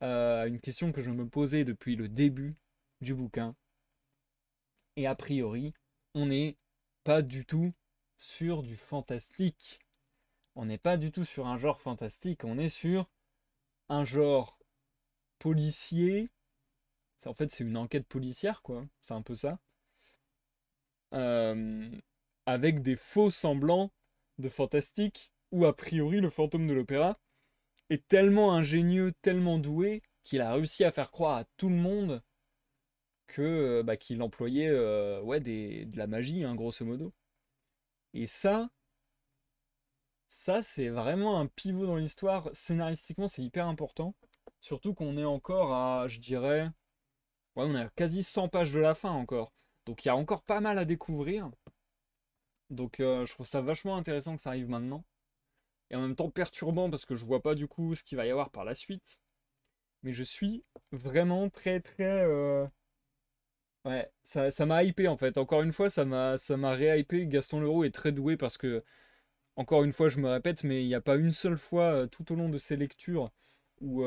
à une question que je me posais depuis le début du bouquin. Et a priori, on n'est pas du tout sur du fantastique. On n'est pas du tout sur un genre fantastique, on est sur un genre policier. En fait, c'est une enquête policière, quoi. C'est un peu ça. Euh, avec des faux semblants de fantastique, où a priori le fantôme de l'opéra est tellement ingénieux, tellement doué, qu'il a réussi à faire croire à tout le monde que qu'il employait ouais, de la magie, hein, grosso modo. Et ça c'est vraiment un pivot dans l'histoire. Scénaristiquement, c'est hyper important. Surtout qu'on est encore à, je dirais, ouais, on est à quasi 100 pages de la fin encore. Donc il y a encore pas mal à découvrir. Donc je trouve ça vachement intéressant que ça arrive maintenant. Et en même temps perturbant parce que je vois pas du coup ce qu'il va y avoir par la suite. Mais je suis vraiment ouais, ça m'a hypé en fait. Encore une fois, ça m'a réhypé. Gaston Leroux est très doué parce que, encore une fois, je me répète, mais il n'y a pas une seule fois tout au long de ces lectures où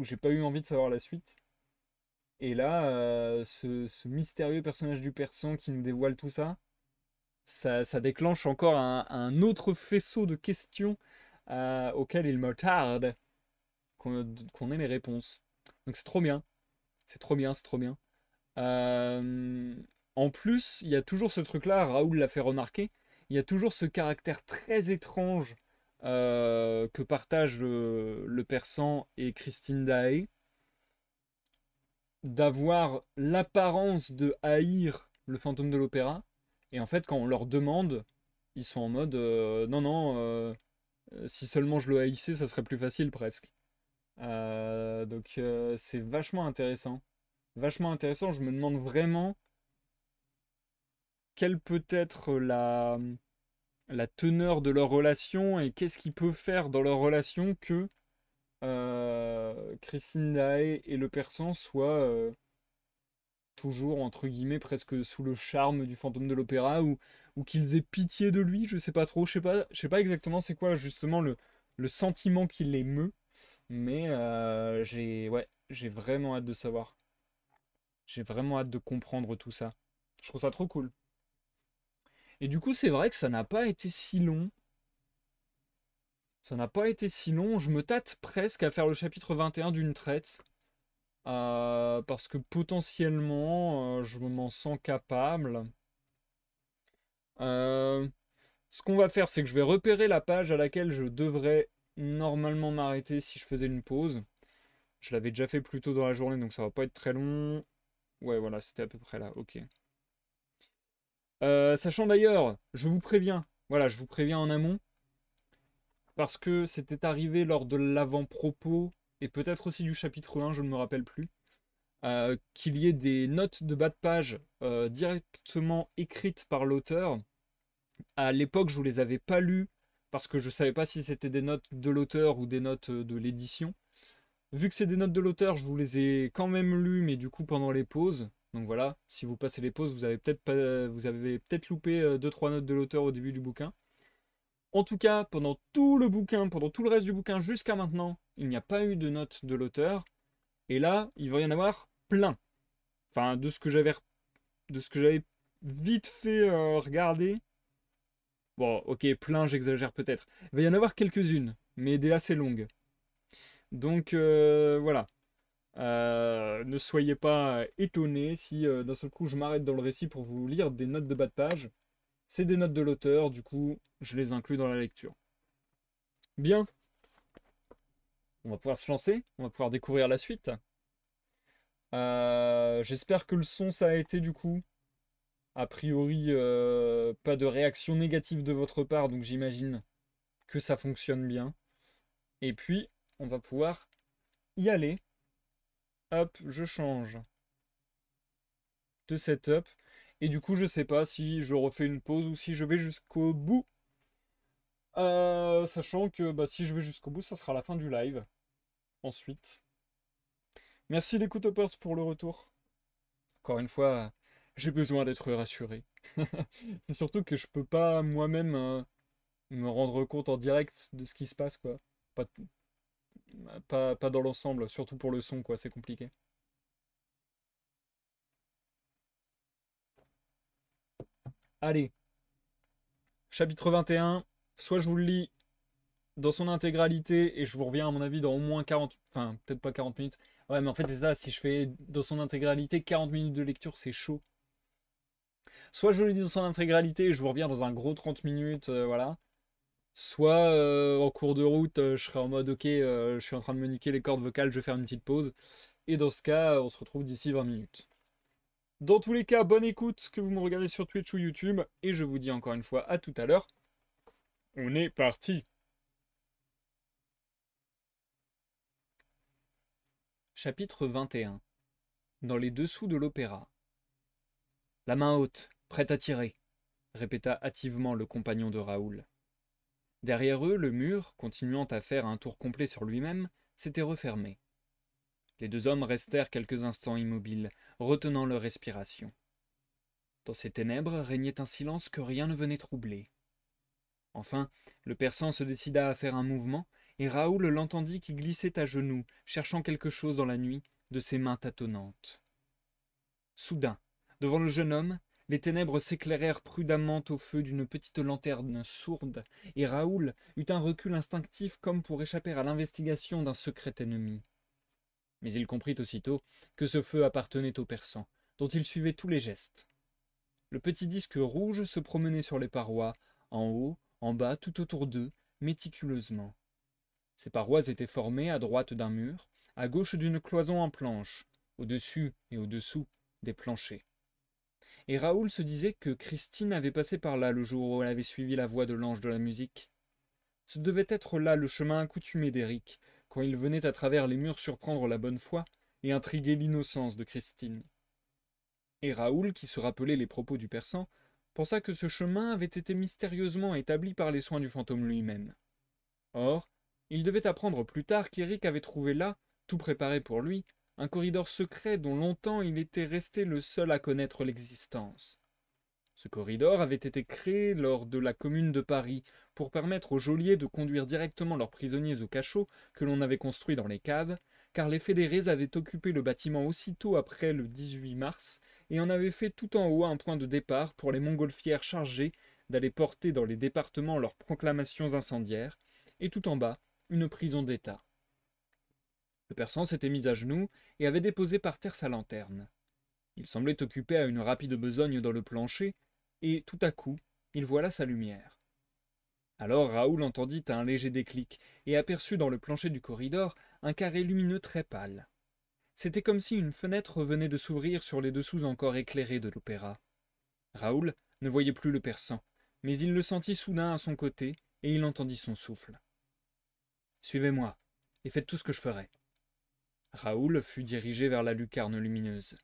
j'ai pas eu envie de savoir la suite. Et là, ce mystérieux personnage du persan qui nous dévoile tout ça, ça déclenche encore un autre faisceau de questions auxquelles il me tarde qu'on ait les réponses. Donc c'est trop bien, c'est trop bien, c'est trop bien. Euh, En plus, il y a toujours ce truc-là, Raoul l'a fait remarquer, il y a toujours ce caractère très étrange que partagent le persan et Christine Daae, d'avoir l'apparence de haïr le fantôme de l'opéra, et en fait, quand on leur demande, ils sont en mode non, non, si seulement je le haïssais, ça serait plus facile presque. Donc, c'est vachement intéressant. Vachement intéressant, je me demande vraiment quelle peut être la teneur de leur relation et qu'est-ce qui peut faire dans leur relation que Christine Daae et le persan soient toujours, entre guillemets, presque sous le charme du fantôme de l'opéra, ou qu'ils aient pitié de lui, je sais pas trop, je sais pas exactement c'est quoi justement le sentiment qui les meut, mais ouais, j'ai vraiment hâte de savoir. J'ai vraiment hâte de comprendre tout ça. Je trouve ça trop cool. Et du coup, c'est vrai que ça n'a pas été si long. Ça n'a pas été si long. Je me tâte presque à faire le chapitre 21 d'une traite. Parce que potentiellement, je m'en sens capable. Euh, Ce qu'on va faire, c'est que je vais repérer la page à laquelle je devrais normalement m'arrêter si je faisais une pause. Je l'avais déjà fait plus tôt dans la journée, donc ça va pas être très long. Ouais, voilà, c'était à peu près là. Ok. Sachant d'ailleurs, je vous préviens, voilà, je vous préviens en amont, parce que c'était arrivé lors de l'avant-propos, et peut-être aussi du chapitre 1, je ne me rappelle plus, qu'il y ait des notes de bas de page directement écrites par l'auteur. À l'époque, je ne vous les avais pas lues, parce que je ne savais pas si c'était des notes de l'auteur ou des notes de l'édition. Vu que c'est des notes de l'auteur, je vous les ai quand même lues, mais du coup pendant les pauses. Donc voilà, si vous passez les pauses, vous avez peut-être loupé 2-3 notes de l'auteur au début du bouquin. En tout cas, pendant tout le bouquin, pendant tout le reste du bouquin jusqu'à maintenant, il n'y a pas eu de notes de l'auteur. Et là, il va y en avoir plein. Enfin, de ce que j'avais vite fait regarder. Bon, ok, plein, j'exagère peut-être. Il va y en avoir quelques-unes, mais des assez longues. Donc voilà. Ne soyez pas étonnés si d'un seul coup je m'arrête dans le récit pour vous lire des notes de bas de page. C'est des notes de l'auteur, du coup, je les inclus dans la lecture. Bien, on va pouvoir se lancer, on va pouvoir découvrir la suite. J'espère que le son ça a été du coup. A priori, pas de réaction négative de votre part, donc j'imagine que ça fonctionne bien. Et puis, on va pouvoir y aller. Hop, je change de setup. Et du coup, je sais pas si je refais une pause ou si je vais jusqu'au bout. Sachant que bah, si je vais jusqu'au bout, ça sera la fin du live. Ensuite. Merci les Coutopers pour le retour. Encore une fois, j'ai besoin d'être rassuré. C'est surtout que je peux pas moi-même me rendre compte en direct de ce qui se passe, quoi. Pas, pas dans l'ensemble, surtout pour le son, quoi, c'est compliqué. Allez, chapitre 21, soit je vous le lis dans son intégralité et je vous reviens à mon avis dans au moins 40, enfin peut-être pas 40 minutes. Ouais, mais en fait c'est ça, si je fais dans son intégralité 40 minutes de lecture, c'est chaud. Soit je le lis dans son intégralité et je vous reviens dans un gros 30 minutes, voilà. Soit en cours de route, je serai en mode ok, je suis en train de me niquer les cordes vocales, je vais faire une petite pause. Et dans ce cas, on se retrouve d'ici 20 minutes. Dans tous les cas, bonne écoute que vous me regardez sur Twitch ou YouTube. Et je vous dis encore une fois à tout à l'heure. On est parti. Chapitre 21. Dans les dessous de l'opéra. La main haute, prête à tirer, répéta hâtivement le compagnon de Raoul. Derrière eux, le mur, continuant à faire un tour complet sur lui-même, s'était refermé. Les deux hommes restèrent quelques instants immobiles, retenant leur respiration. Dans ces ténèbres régnait un silence que rien ne venait troubler. Enfin, le persan se décida à faire un mouvement, et Raoul l'entendit qui glissait à genoux, cherchant quelque chose dans la nuit, de ses mains tâtonnantes. Soudain, devant le jeune homme, les ténèbres s'éclairèrent prudemment au feu d'une petite lanterne sourde, et Raoul eut un recul instinctif comme pour échapper à l'investigation d'un secret ennemi. Mais il comprit aussitôt que ce feu appartenait au persan, dont il suivait tous les gestes. Le petit disque rouge se promenait sur les parois, en haut, en bas, tout autour d'eux, méticuleusement. Ces parois étaient formées à droite d'un mur, à gauche d'une cloison en planches, au-dessus et au-dessous des planchers. Et Raoul se disait que Christine avait passé par là le jour où elle avait suivi la voix de l'ange de la musique. Ce devait être là le chemin accoutumé d'Éric, quand il venait à travers les murs surprendre la bonne foi et intriguer l'innocence de Christine. Et Raoul, qui se rappelait les propos du persan, pensa que ce chemin avait été mystérieusement établi par les soins du fantôme lui-même. Or, il devait apprendre plus tard qu'Éric avait trouvé là, tout préparé pour lui, un corridor secret dont longtemps il était resté le seul à connaître l'existence. Ce corridor avait été créé lors de la Commune de Paris pour permettre aux geôliers de conduire directement leurs prisonniers au cachot que l'on avait construit dans les caves, car les fédérés avaient occupé le bâtiment aussitôt après le 18 mars et en avaient fait tout en haut un point de départ pour les montgolfières chargées d'aller porter dans les départements leurs proclamations incendiaires, et tout en bas, une prison d'État. Le persan s'était mis à genoux et avait déposé par terre sa lanterne. Il semblait occupé à une rapide besogne dans le plancher, et tout à coup, il voila sa lumière. Alors Raoul entendit un léger déclic et aperçut dans le plancher du corridor un carré lumineux très pâle. C'était comme si une fenêtre venait de s'ouvrir sur les dessous encore éclairés de l'opéra. Raoul ne voyait plus le persan, mais il le sentit soudain à son côté, et il entendit son souffle. « Suivez-moi, et faites tout ce que je ferai. » Raoul fut dirigé vers la lucarne lumineuse.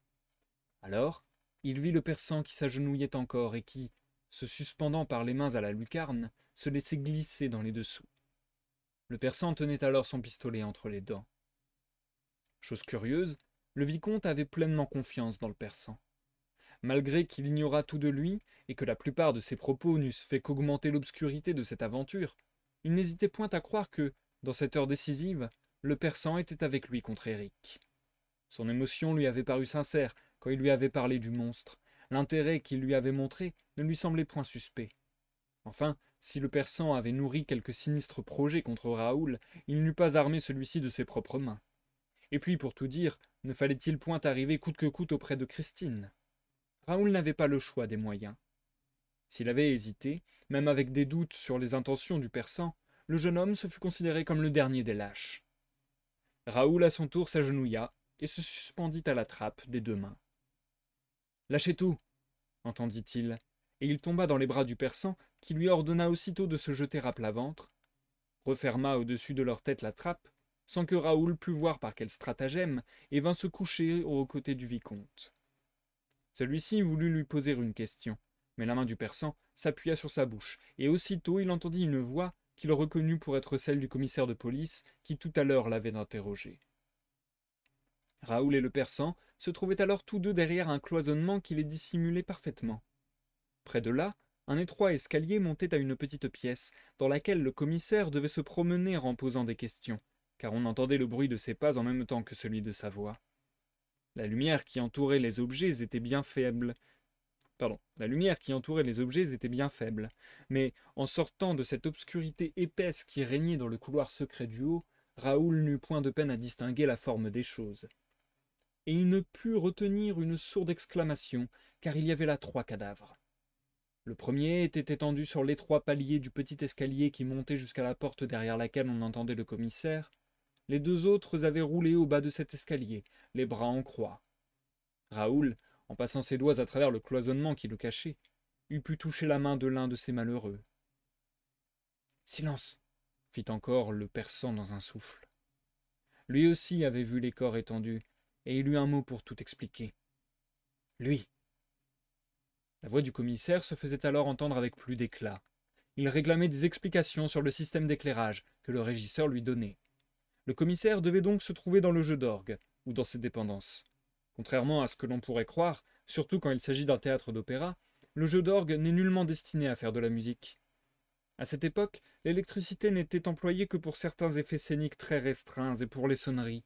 Alors, il vit le persan qui s'agenouillait encore et qui, se suspendant par les mains à la lucarne, se laissait glisser dans les dessous. Le persan tenait alors son pistolet entre les dents. Chose curieuse, le vicomte avait pleinement confiance dans le persan. Malgré qu'il ignorât tout de lui, et que la plupart de ses propos n'eussent fait qu'augmenter l'obscurité de cette aventure, il n'hésitait point à croire que, dans cette heure décisive, le persan était avec lui contre Éric. Son émotion lui avait paru sincère quand il lui avait parlé du monstre. L'intérêt qu'il lui avait montré ne lui semblait point suspect. Enfin, si le persan avait nourri quelques sinistres projets contre Raoul, il n'eût pas armé celui-ci de ses propres mains. Et puis, pour tout dire, ne fallait-il point arriver coûte que coûte auprès de Christine? Raoul n'avait pas le choix des moyens. S'il avait hésité, même avec des doutes sur les intentions du persan, le jeune homme se fut considéré comme le dernier des lâches. Raoul à son tour s'agenouilla et se suspendit à la trappe des deux mains. « Lâchez tout ! entendit-il, et il tomba dans les bras du persan, qui lui ordonna aussitôt de se jeter à plat ventre, referma au-dessus de leur tête la trappe, sans que Raoul pût voir par quel stratagème, et vint se coucher aux côtés du vicomte. Celui-ci voulut lui poser une question, mais la main du persan s'appuya sur sa bouche, et aussitôt il entendit une voix qu'il reconnut pour être celle du commissaire de police qui tout à l'heure l'avait interrogé. Raoul et le persan se trouvaient alors tous deux derrière un cloisonnement qui les dissimulait parfaitement. Près de là, un étroit escalier montait à une petite pièce, dans laquelle le commissaire devait se promener en posant des questions, car on entendait le bruit de ses pas en même temps que celui de sa voix. La lumière qui entourait les objets était bien faible. Mais en sortant de cette obscurité épaisse qui régnait dans le couloir secret du haut, Raoul n'eut point de peine à distinguer la forme des choses. Et il ne put retenir une sourde exclamation, car il y avait là 3 cadavres. Le premier était étendu sur l'étroit palier du petit escalier qui montait jusqu'à la porte derrière laquelle on entendait le commissaire. Les 2 autres avaient roulé au bas de cet escalier, les bras en croix. Raoul, en passant ses doigts à travers le cloisonnement qui le cachait, eût pu toucher la main de l'un de ces malheureux. « Silence !» fit encore le persan dans un souffle. Lui aussi avait vu les corps étendus, et il eut un mot pour tout expliquer. « Lui !» La voix du commissaire se faisait alors entendre avec plus d'éclat. Il réclamait des explications sur le système d'éclairage que le régisseur lui donnait. Le commissaire devait donc se trouver dans le jeu d'orgue, ou dans ses dépendances. Contrairement à ce que l'on pourrait croire, surtout quand il s'agit d'un théâtre d'opéra, le jeu d'orgue n'est nullement destiné à faire de la musique. À cette époque, l'électricité n'était employée que pour certains effets scéniques très restreints et pour les sonneries.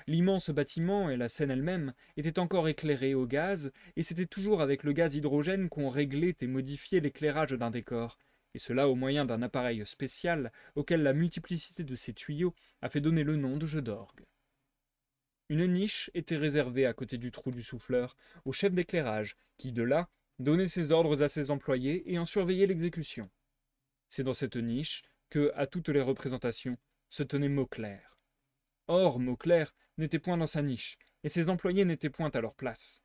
L'immense bâtiment et la scène elle-même étaient encore éclairés au gaz, et c'était toujours avec le gaz hydrogène qu'on réglait et modifiait l'éclairage d'un décor, et cela au moyen d'un appareil spécial auquel la multiplicité de ces tuyaux a fait donner le nom de jeu d'orgue. Une niche était réservée à côté du trou du souffleur au chef d'éclairage, qui de là donnait ses ordres à ses employés et en surveillait l'exécution. C'est dans cette niche que, à toutes les représentations, se tenait Mauclair. Or, Mauclair n'était point dans sa niche, et ses employés n'étaient point à leur place.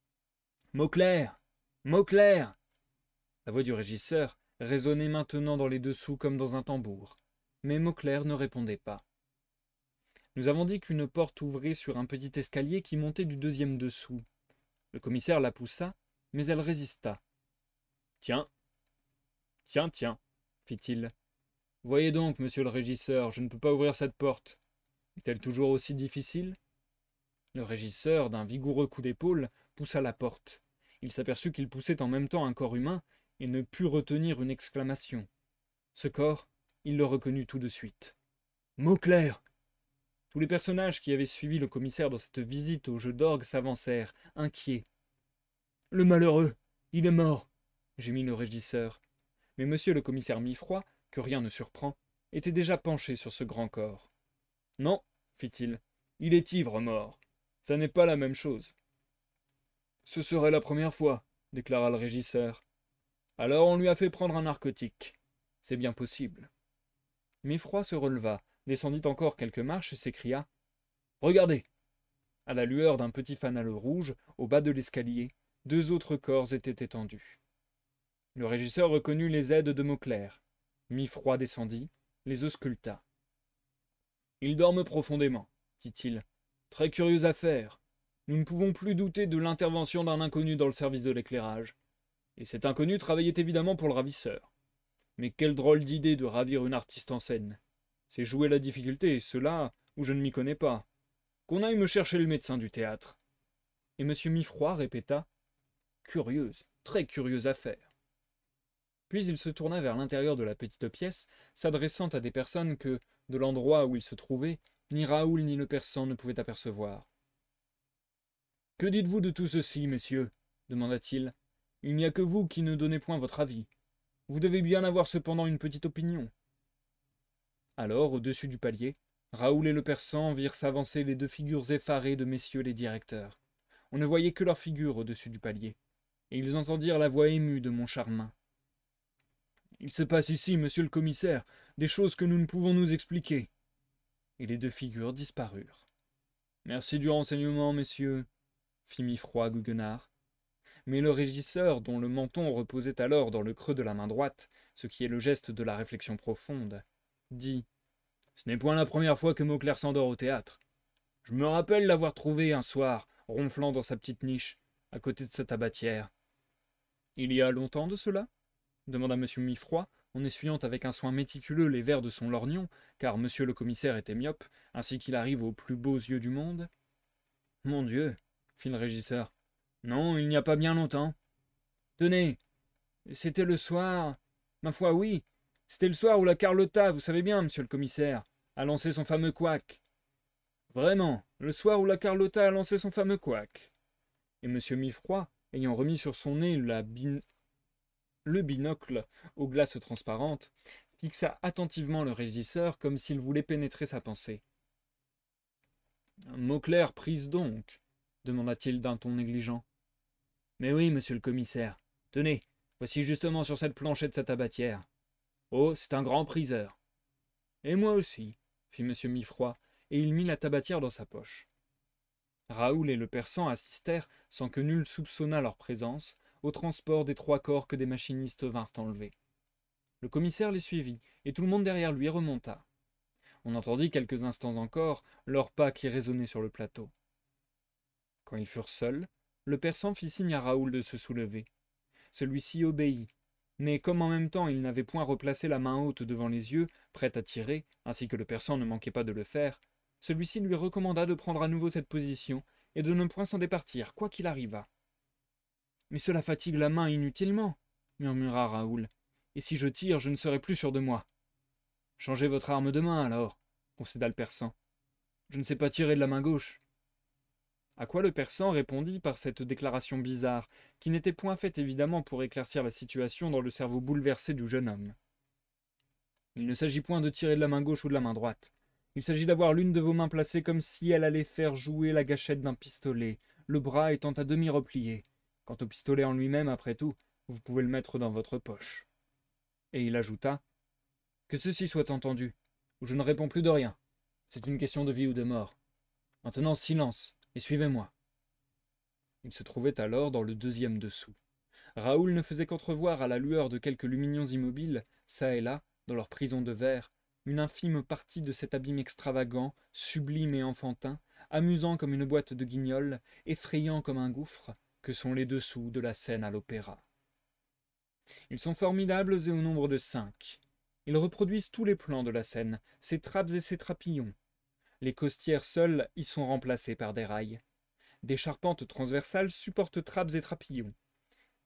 « Mauclair ! Mauclair !» La voix du régisseur résonnait maintenant dans les dessous comme dans un tambour, mais Mauclair ne répondait pas. Nous avons dit qu'une porte ouvrait sur un petit escalier qui montait du 2e dessous. Le commissaire la poussa, mais elle résista. « Tiens, fit-il. Voyez donc, monsieur le régisseur, je ne peux pas ouvrir cette porte. Est-elle toujours aussi difficile ?» Le régisseur, d'un vigoureux coup d'épaule, poussa la porte. Il s'aperçut qu'il poussait en même temps un corps humain et ne put retenir une exclamation. Ce corps, il le reconnut tout de suite. « Mauclair !» Tous les personnages qui avaient suivi le commissaire dans cette visite au jeu d'orgue s'avancèrent, inquiets. « Le malheureux, il est mort !» gémit le régisseur. Mais monsieur le commissaire Mifroi, que rien ne surprend, était déjà penché sur ce grand corps. « Non, fit-il, il est ivre mort. Ça n'est pas la même chose. »« Ce serait la première fois, déclara le régisseur. Alors on lui a fait prendre un narcotique. C'est bien possible. » Mifroi se releva, descendit encore quelques marches et s'écria « Regardez !» À la lueur d'un petit fanal rouge, au bas de l'escalier, 2 autres corps étaient étendus. Le régisseur reconnut les aides de Mauclair. Mifroi descendit, les ausculta. « Ils dorment profondément, dit-il. Très curieuse affaire. Nous ne pouvons plus douter de l'intervention d'un inconnu dans le service de l'éclairage. Et cet inconnu travaillait évidemment pour le ravisseur. Mais quelle drôle d'idée de ravir une artiste en scène. C'est jouer la difficulté, et cela où je ne m'y connais pas. Qu'on aille me chercher le médecin du théâtre. » Et M. Mifroi répéta « Curieuse, très curieuse affaire. » Puis il se tourna vers l'intérieur de la petite pièce, s'adressant à des personnes que, de l'endroit où il se trouvait, ni Raoul ni le persan ne pouvaient apercevoir. « Que dites-vous de tout ceci, messieurs » demanda-t-il. « Il n'y a que vous qui ne donnez point votre avis. Vous devez bien avoir cependant une petite opinion. » Alors, au-dessus du palier, Raoul et le persan virent s'avancer les 2 figures effarées de messieurs les directeurs. On ne voyait que leurs figures au-dessus du palier, et ils entendirent la voix émue de Moncharmin. « Il se passe ici, monsieur le commissaire, des choses que nous ne pouvons nous expliquer. » Et les 2 figures disparurent. « Merci du renseignement, messieurs, » fit Mifroi Guguenard. mais le régisseur, dont le menton reposait alors dans le creux de la main droite, ce qui est le geste de la réflexion profonde, dit « Ce n'est point la première fois que Mauclair s'endort au théâtre. Je me rappelle l'avoir trouvé un soir, ronflant dans sa petite niche, à côté de sa tabatière. » « Il y a longtemps de cela ?» demanda M. Mifroid, en essuyant avec un soin méticuleux les verres de son lorgnon, car M. le commissaire était myope, ainsi qu'il arrive aux plus beaux yeux du monde. « Mon Dieu, fit le régisseur. Non, il n'y a pas bien longtemps. Tenez, c'était le soir. Ma foi, oui, c'était le soir où la Carlotta, vous savez bien, monsieur le commissaire, a lancé son fameux couac. Vraiment, le soir où la Carlotta a lancé son fameux couac. Et M. Mifroid, ayant remis sur son nez le binocle aux glaces transparentes, fixa attentivement le régisseur comme s'il voulait pénétrer sa pensée. Mauclair prise donc demanda-t-il d'un ton négligent. Mais oui, monsieur le commissaire. Tenez, voici justement sur cette planchette sa tabatière. Oh, c'est un grand priseur. Et moi aussi, fit M. Mifroid, et il mit la tabatière dans sa poche. Raoul et le persan assistèrent, sans que nul soupçonnât leur présence, au transport des 3 corps que des machinistes vinrent enlever. Le commissaire les suivit, et tout le monde derrière lui remonta. On entendit quelques instants encore leurs pas qui résonnaient sur le plateau. Quand ils furent seuls, le persan fit signe à Raoul de se soulever. Celui-ci obéit, mais comme en même temps il n'avait point replacé la main haute devant les yeux, prêt à tirer, ainsi que le persan ne manquait pas de le faire, celui-ci lui recommanda de prendre à nouveau cette position et de ne point s'en départir, quoi qu'il arrivât. « Mais cela fatigue la main inutilement, » murmura Raoul, « et si je tire, je ne serai plus sûr de moi. »« Changez votre arme de main, alors, » concéda le persan. « Je ne sais pas tirer de la main gauche. » À quoi le persan répondit par cette déclaration bizarre, qui n'était point faite évidemment pour éclaircir la situation dans le cerveau bouleversé du jeune homme. « Il ne s'agit point de tirer de la main gauche ou de la main droite. Il s'agit d'avoir l'une de vos mains placée comme si elle allait faire jouer la gâchette d'un pistolet, le bras étant à demi replié. Quant au pistolet en lui-même, après tout, vous pouvez le mettre dans votre poche. » Et il ajouta « Que ceci soit entendu, ou je ne réponds plus de rien. C'est une question de vie ou de mort. Maintenant silence, et suivez-moi. » Il se trouvait alors dans le 2e dessous. Raoul ne faisait qu'entrevoir à la lueur de quelques luminions immobiles, çà et là, dans leur prison de verre, une infime partie de cet abîme extravagant, sublime et enfantin, amusant comme une boîte de guignol, effrayant comme un gouffre, que sont les dessous de la scène à l'opéra. Ils sont formidables et au nombre de 5. Ils reproduisent tous les plans de la scène, ses trappes et ses trapillons. Les costières seules y sont remplacées par des rails. Des charpentes transversales supportent trappes et trapillons.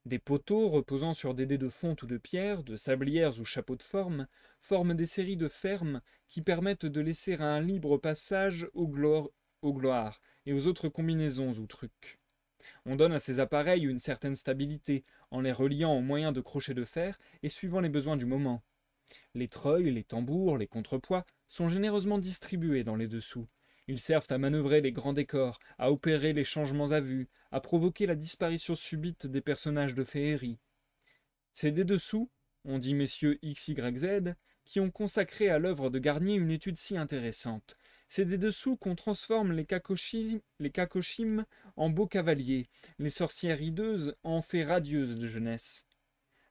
Des poteaux reposant sur des dés de fonte ou de pierre, de sablières ou chapeaux de forme, forment des séries de fermes qui permettent de laisser un libre passage aux gloires et aux autres combinaisons ou trucs. On donne à ces appareils une certaine stabilité, en les reliant au moyen de crochets de fer et suivant les besoins du moment. Les treuils, les tambours, les contrepoids sont généreusement distribués dans les dessous. Ils servent à manœuvrer les grands décors, à opérer les changements à vue, à provoquer la disparition subite des personnages de féerie. C'est des dessous, ont dit messieurs XYZ, qui ont consacré à l'œuvre de Garnier une étude si intéressante. C'est des dessous qu'on transforme les cacochymes en beaux cavaliers, les sorcières hideuses en fées radieuses de jeunesse.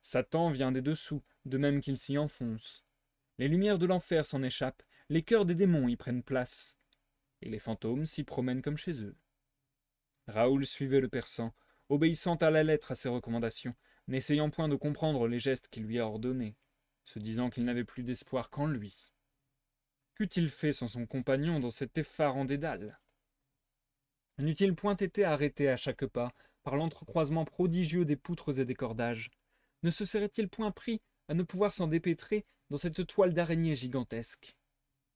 Satan vient des dessous, de même qu'il s'y enfonce. Les lumières de l'enfer s'en échappent, les cœurs des démons y prennent place, et les fantômes s'y promènent comme chez eux. Raoul suivait le persan, obéissant à la lettre à ses recommandations, n'essayant point de comprendre les gestes qu'il lui a ordonnés, se disant qu'il n'avait plus d'espoir qu'en lui. Qu'eût-il fait sans son compagnon dans cet effarant dédale? N'eût-il point été arrêté à chaque pas par l'entrecroisement prodigieux des poutres et des cordages? Ne se serait-il point pris à ne pouvoir s'en dépêtrer dans cette toile d'araignée gigantesque?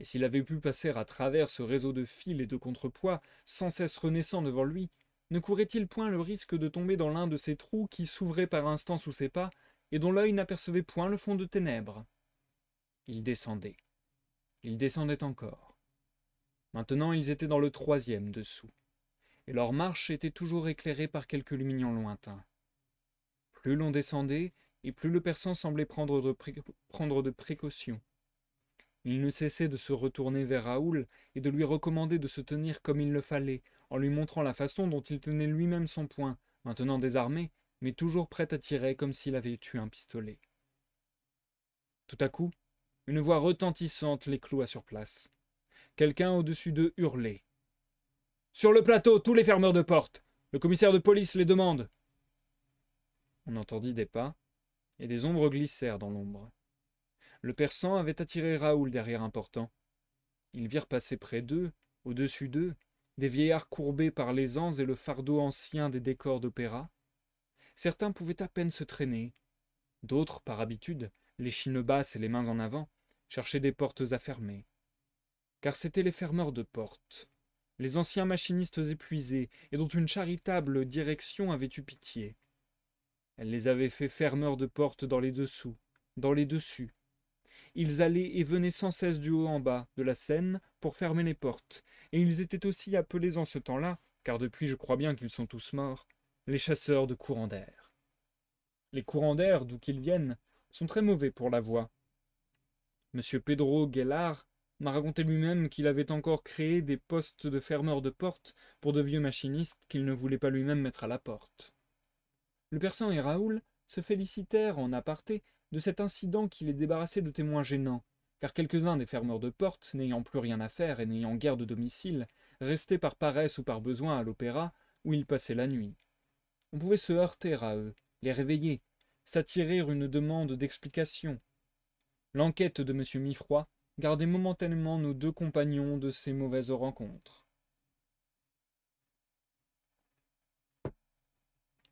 Et s'il avait pu passer à travers ce réseau de fils et de contrepoids, sans cesse renaissant devant lui, ne courait-il point le risque de tomber dans l'un de ces trous qui s'ouvraient par instants sous ses pas, et dont l'œil n'apercevait point le fond de ténèbres? Il descendait. Il descendait encore. Maintenant ils étaient dans le 3e dessous, et leur marche était toujours éclairée par quelques lumignons lointains. Plus l'on descendait, et plus le persan semblait prendre de précautions. Il ne cessait de se retourner vers Raoul et de lui recommander de se tenir comme il le fallait, en lui montrant la façon dont il tenait lui-même son poing, maintenant désarmé, mais toujours prêt à tirer comme s'il avait eu un pistolet. Tout à coup, une voix retentissante les cloua sur place. Quelqu'un au-dessus d'eux hurlait. « Sur le plateau, tous les fermeurs de porte! Le commissaire de police les demande !» On entendit des pas, et des ombres glissèrent dans l'ombre. Le persan avait attiré Raoul derrière un portant. Ils virent passer près d'eux, au-dessus d'eux, des vieillards courbés par les ans et le fardeau ancien des décors d'opéra. Certains pouvaient à peine se traîner. D'autres, par habitude, l'échine basse et les mains en avant, cherchaient des portes à fermer. Car c'étaient les fermeurs de portes, les anciens machinistes épuisés et dont une charitable direction avait eu pitié. Elle les avait fait fermeurs de portes dans les dessous, dans les dessus. Ils allaient et venaient sans cesse du haut en bas de la Seine pour fermer les portes, et ils étaient aussi appelés en ce temps-là, car depuis je crois bien qu'ils sont tous morts, les chasseurs de courants d'air. Les courants d'air, d'où qu'ils viennent, sont très mauvais pour la voix. Monsieur Pedro Guelard m'a raconté lui-même qu'il avait encore créé des postes de fermeurs de portes pour de vieux machinistes qu'il ne voulait pas lui-même mettre à la porte. Le persan et Raoul se félicitèrent en aparté de cet incident qui les débarrassait de témoins gênants, car quelques-uns des fermeurs de porte, n'ayant plus rien à faire et n'ayant guère de domicile, restaient par paresse ou par besoin à l'opéra, où ils passaient la nuit. On pouvait se heurter à eux, les réveiller, s'attirer une demande d'explication. L'enquête de M. Mifroid gardait momentanément nos deux compagnons de ces mauvaises rencontres.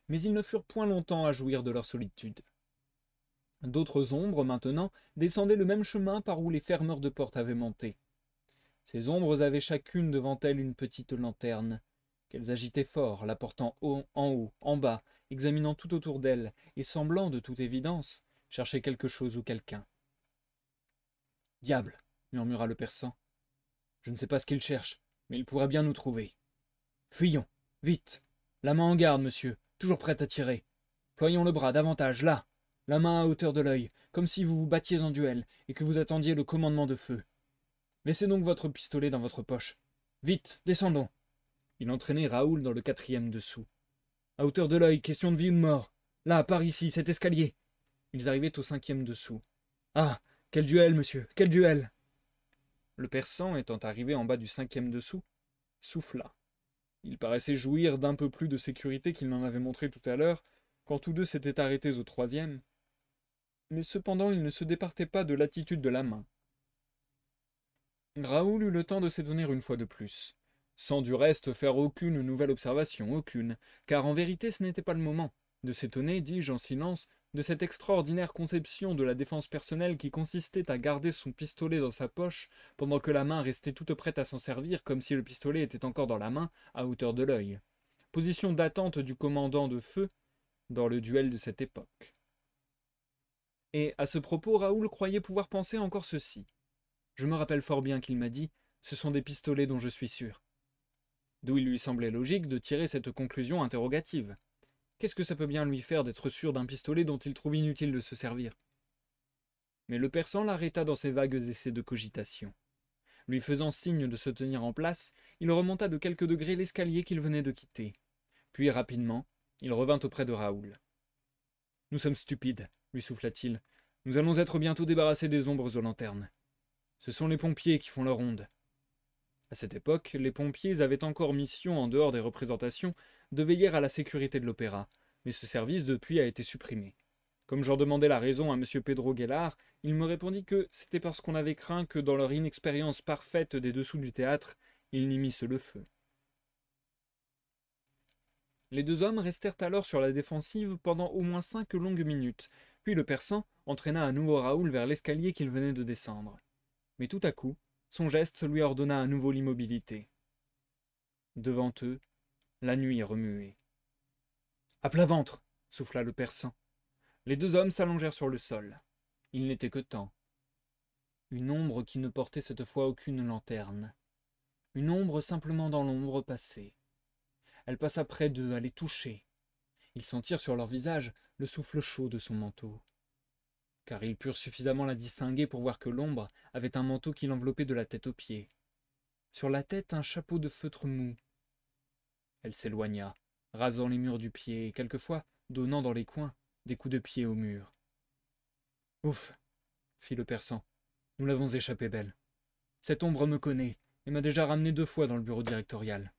Mais ils ne furent point longtemps à jouir de leur solitude. D'autres ombres, maintenant, descendaient le même chemin par où les fermeurs de porte avaient monté. Ces ombres avaient chacune devant elles une petite lanterne, qu'elles agitaient fort, la portant haut, en bas, examinant tout autour d'elles, et semblant, de toute évidence, chercher quelque chose ou quelqu'un. « Diable !» murmura le persan. « Je ne sais pas ce qu'il cherche, mais il pourrait bien nous trouver. Fuyons, vite. La main en garde, monsieur, toujours prête à tirer. Ployons le bras davantage, là, la main à hauteur de l'œil, comme si vous vous battiez en duel et que vous attendiez le commandement de feu. Laissez donc votre pistolet dans votre poche. Vite, descendons. » Il entraînait Raoul dans le 4e dessous. « À hauteur de l'œil, question de vie ou de mort. Là, par ici, cet escalier. » Ils arrivaient au 5e dessous. « Ah, quel duel, monsieur, quel duel !» Le persan, étant arrivé en bas du 5e dessous, souffla. Il paraissait jouir d'un peu plus de sécurité qu'il n'en avait montré tout à l'heure, quand tous deux s'étaient arrêtés au 3e. Mais cependant il ne se départait pas de l'attitude de la main. Raoul eut le temps de s'étonner une fois de plus, sans du reste faire aucune nouvelle observation, aucune, car en vérité ce n'était pas le moment, de s'étonner, dis-je en silence, de cette extraordinaire conception de la défense personnelle qui consistait à garder son pistolet dans sa poche, pendant que la main restait toute prête à s'en servir, comme si le pistolet était encore dans la main, à hauteur de l'œil. Position d'attente du commandant de feu dans le duel de cette époque. Et à ce propos, Raoul croyait pouvoir penser encore ceci. Je me rappelle fort bien qu'il m'a dit « Ce sont des pistolets dont je suis sûr ». D'où il lui semblait logique de tirer cette conclusion interrogative. Qu'est-ce que ça peut bien lui faire d'être sûr d'un pistolet dont il trouve inutile de se servir? Mais le persan l'arrêta dans ses vagues essais de cogitation. Lui faisant signe de se tenir en place, il remonta de quelques degrés l'escalier qu'il venait de quitter. Puis, rapidement, il revint auprès de Raoul. « Nous sommes stupides, » lui souffla-t-il. « Nous allons être bientôt débarrassés des ombres aux lanternes. Ce sont les pompiers qui font leur ronde. » À cette époque, les pompiers avaient encore mission, en dehors des représentations, de veiller à la sécurité de l'opéra, mais ce service depuis a été supprimé. Comme j'en demandais la raison à M. Pedro Guelard, il me répondit que c'était parce qu'on avait craint que, dans leur inexpérience parfaite des dessous du théâtre, ils n'y missent le feu. Les deux hommes restèrent alors sur la défensive pendant au moins 5 longues minutes, puis le persan entraîna à nouveau Raoul vers l'escalier qu'il venait de descendre. Mais tout à coup, son geste lui ordonna à nouveau l'immobilité. Devant eux, la nuit remuait. « À plat ventre !» souffla le persan. Les deux hommes s'allongèrent sur le sol. Il n'était que temps. Une ombre qui ne portait cette fois aucune lanterne. Une ombre simplement dans l'ombre passée. Elle passa près d'eux, à les toucher. Ils sentirent sur leur visage le souffle chaud de son manteau. Car ils purent suffisamment la distinguer pour voir que l'ombre avait un manteau qui l'enveloppait de la tête aux pieds. Sur la tête, un chapeau de feutre mou. Elle s'éloigna, rasant les murs du pied et quelquefois, donnant dans les coins des coups de pied au mur. « Ouf !» fit le persan. « Nous l'avons échappé belle. Cette ombre me connaît et m'a déjà ramené 2 fois dans le bureau directorial. »«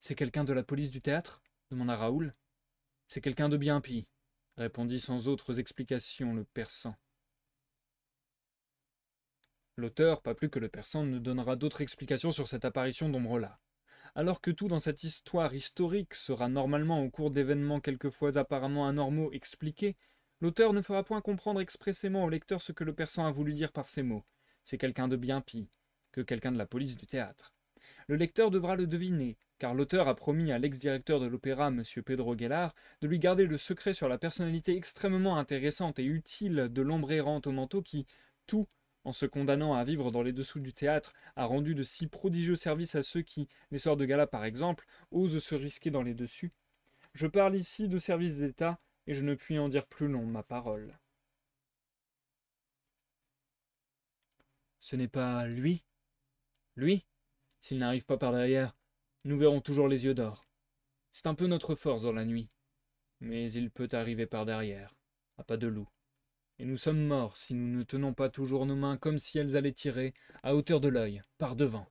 C'est quelqu'un de la police du théâtre » demanda Raoul. « C'est quelqu'un de bien pis, » répondit sans autres explications le persan. L'auteur, pas plus que le persan, ne donnera d'autres explications sur cette apparition d'ombre-là. Alors que tout dans cette histoire historique sera normalement au cours d'événements quelquefois apparemment anormaux expliqués, l'auteur ne fera point comprendre expressément au lecteur ce que le persan a voulu dire par ces mots. C'est quelqu'un de bien pis que quelqu'un de la police du théâtre. Le lecteur devra le deviner, car l'auteur a promis à l'ex-directeur de l'opéra, M. Pedro Guelard, de lui garder le secret sur la personnalité extrêmement intéressante et utile de l'ombre errante au manteau qui, tout en se condamnant à vivre dans les dessous du théâtre, a rendu de si prodigieux services à ceux qui, les soirs de gala par exemple, osent se risquer dans les dessus. Je parle ici de services d'État, et je ne puis en dire plus long ma parole. Ce n'est pas lui ? Lui ? S'il n'arrive pas par derrière, nous verrons toujours les yeux d'or. C'est un peu notre force dans la nuit. Mais il peut arriver par derrière, à pas de loup. Et nous sommes morts si nous ne tenons pas toujours nos mains comme si elles allaient tirer, à hauteur de l'œil, par devant.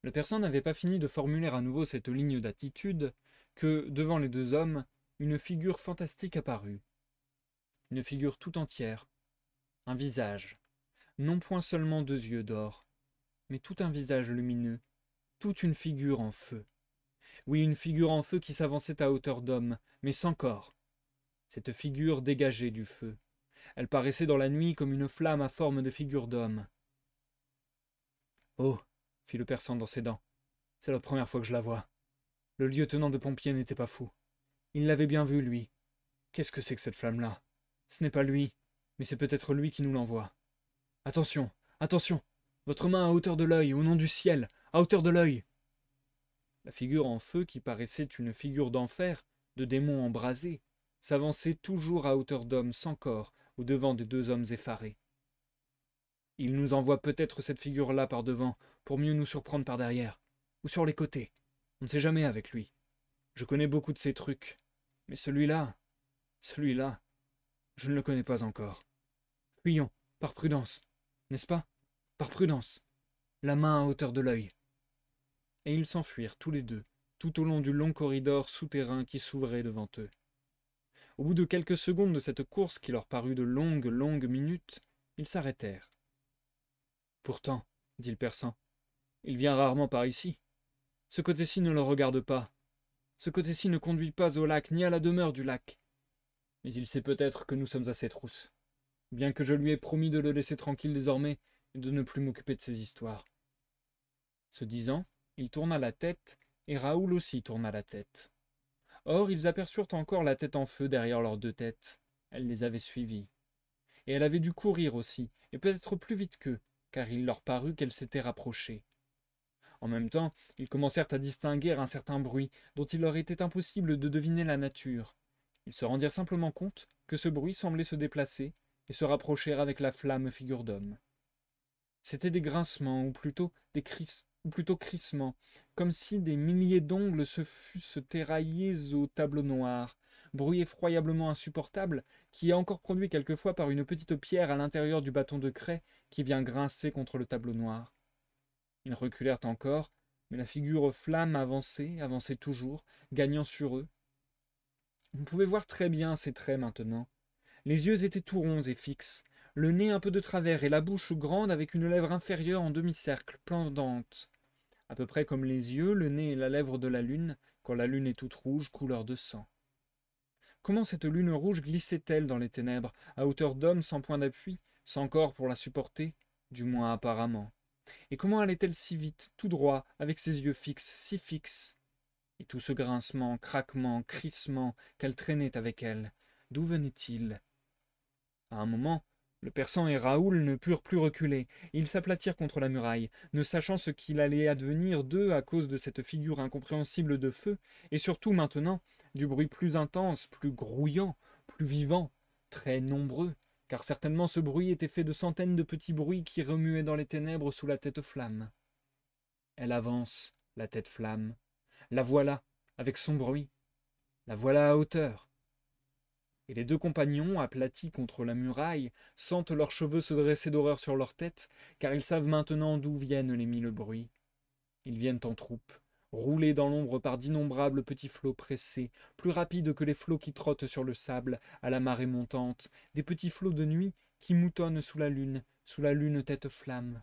Le persan n'avait pas fini de formuler à nouveau cette ligne d'attitude que, devant les 2 hommes, une figure fantastique apparut. Une figure tout entière, un visage, non point seulement 2 yeux d'or, mais tout un visage lumineux, toute une figure en feu. Oui, une figure en feu qui s'avançait à hauteur d'homme, mais sans corps. Cette figure dégageait du feu. Elle paraissait dans la nuit comme une flamme à forme de figure d'homme. « Oh !» fit le persan dans ses dents. « C'est la première fois que je la vois. Le lieutenant de pompiers n'était pas fou. Il l'avait bien vu, lui. Qu'est-ce que c'est que cette flamme-là? Ce n'est pas lui, mais c'est peut-être lui qui nous l'envoie. Attention, attention! Votre main à hauteur de l'œil, au nom du ciel, à hauteur de l'œil !» La figure en feu, qui paraissait une figure d'enfer, de démon embrasé, s'avançait toujours à hauteur d'homme sans corps, au-devant des 2 hommes effarés. Il nous envoie peut-être cette figure-là par devant, pour mieux nous surprendre par derrière, ou sur les côtés. On ne sait jamais avec lui. Je connais beaucoup de ces trucs, mais celui-là, je ne le connais pas encore. Fuyons, par prudence, n'est-ce pas? Par prudence, la main à hauteur de l'œil. Et ils s'enfuirent tous les 2, tout au long du long corridor souterrain qui s'ouvrait devant eux. Au bout de quelques secondes de cette course qui leur parut de longues minutes, ils s'arrêtèrent. « Pourtant, dit le persan, il vient rarement par ici. Ce côté-ci ne le regarde pas. Ce côté-ci ne conduit pas au lac, ni à la demeure du lac. Mais il sait peut-être que nous sommes à ses trousses, bien que je lui ai promis de le laisser tranquille désormais et de ne plus m'occuper de ses histoires. » Ce disant, il tourna la tête, et Raoul aussi tourna la tête. Or, ils aperçurent encore la tête en feu derrière leurs 2 têtes. Elle les avait suivis. Et elle avait dû courir aussi, et peut-être plus vite qu'eux, car il leur parut qu'elle s'était rapprochée. En même temps, ils commencèrent à distinguer un certain bruit, dont il leur était impossible de deviner la nature. Ils se rendirent simplement compte que ce bruit semblait se déplacer et se rapprocher avec la flamme figure d'homme. C'étaient des grincements, ou plutôt crissements, comme si des milliers d'ongles se fussent éraillés au tableau noir, bruit effroyablement insupportable, qui est encore produit quelquefois par une petite pierre à l'intérieur du bâton de craie qui vient grincer contre le tableau noir. Ils reculèrent encore, mais la figure flamme avançait toujours, gagnant sur eux. On pouvait voir très bien ses traits maintenant. Les yeux étaient tout ronds et fixes, le nez un peu de travers et la bouche grande avec une lèvre inférieure en demi-cercle, pendante. À peu près comme les yeux, le nez et la lèvre de la lune, quand la lune est toute rouge, couleur de sang. Comment cette lune rouge glissait-elle dans les ténèbres, à hauteur d'homme, sans point d'appui, sans corps pour la supporter, du moins apparemment? Et comment allait-elle si vite, tout droit, avec ses yeux fixes, si fixes? Et tout ce grincement, craquement, crissement qu'elle traînait avec elle, d'où venait-il? À un moment, le persan et Raoul ne purent plus reculer. Ils s'aplatirent contre la muraille, ne sachant ce qu'il allait advenir d'eux à cause de cette figure incompréhensible de feu, et surtout maintenant, du bruit plus intense, plus grouillant, plus vivant, très nombreux, car certainement ce bruit était fait de centaines de petits bruits qui remuaient dans les ténèbres sous la tête flamme. Elle avance, la tête flamme. La voilà, avec son bruit. La voilà à hauteur. Et les deux compagnons, aplatis contre la muraille, sentent leurs cheveux se dresser d'horreur sur leur tête, car ils savent maintenant d'où viennent les mille bruits. Ils viennent en troupe, roulés dans l'ombre par d'innombrables petits flots pressés, plus rapides que les flots qui trottent sur le sable à la marée montante, des petits flots de nuit qui moutonnent sous la lune tête-flamme.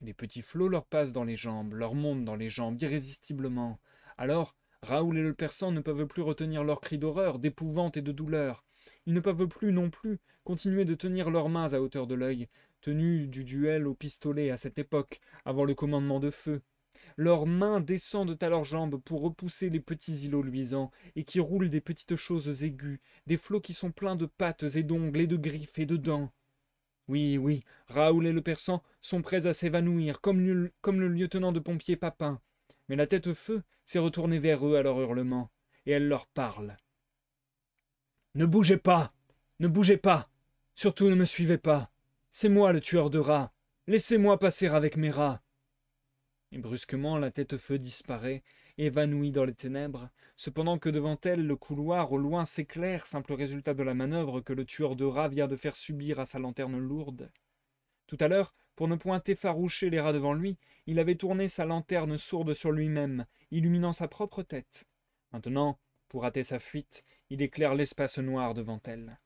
Les petits flots leur passent dans les jambes, leur montent dans les jambes irrésistiblement. Alors, Raoul et le persan ne peuvent plus retenir leurs cris d'horreur, d'épouvante et de douleur. Ils ne peuvent plus non plus continuer de tenir leurs mains à hauteur de l'œil, tenus du duel au pistolet à cette époque, avant le commandement de feu. Leurs mains descendent à leurs jambes pour repousser les petits îlots luisants, et qui roulent des petites choses aiguës, des flots qui sont pleins de pattes et d'ongles et de griffes et de dents. Oui, oui, Raoul et le persan sont prêts à s'évanouir, comme le lieutenant de pompiers Papin. Mais la tête-feu s'est retournée vers eux à leur hurlement, et elle leur parle. Ne bougez pas! Ne bougez pas! Surtout ne me suivez pas! C'est moi le tueur de rats! Laissez-moi passer avec mes rats! Et brusquement la tête-feu disparaît, évanouie dans les ténèbres, cependant que devant elle le couloir au loin s'éclaire, simple résultat de la manœuvre que le tueur de rats vient de faire subir à sa lanterne lourde. Tout à l'heure, pour ne point effaroucher les rats devant lui, il avait tourné sa lanterne sourde sur lui-même, illuminant sa propre tête. Maintenant, pour hâter sa fuite, il éclaire l'espace noir devant elle.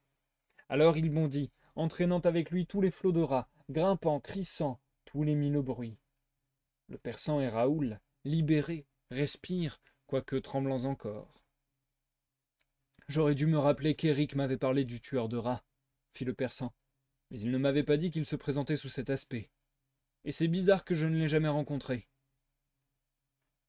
Alors il bondit, entraînant avec lui tous les flots de rats, grimpant, crissant, tous les mille bruits. Le persan et Raoul, libérés, respirent, quoique tremblants encore. J'aurais dû me rappeler qu'Éric m'avait parlé du tueur de rats, fit le persan, mais il ne m'avait pas dit qu'il se présentait sous cet aspect. Et c'est bizarre que je ne l'ai jamais rencontré.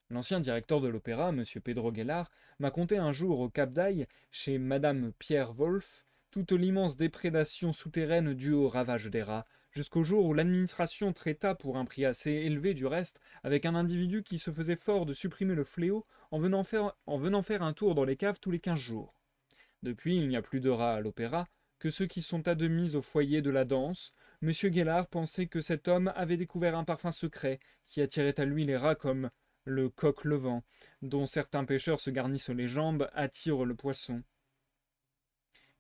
L'ancien directeur de l'opéra, M. Pedro Guélard, m'a conté un jour au Cap d'Aille, chez Madame Pierre Wolf, toute l'immense déprédation souterraine due au ravage des rats, jusqu'au jour où l'administration traita, pour un prix assez élevé du reste, avec un individu qui se faisait fort de supprimer le fléau en venant faire un tour dans les caves tous les 15 jours. Depuis, il n'y a plus de rats à l'opéra que ceux qui sont admis au foyer de la danse. M. Guélard pensait que cet homme avait découvert un parfum secret qui attirait à lui les rats comme le coq levant, dont certains pêcheurs se garnissent les jambes, attirent le poisson.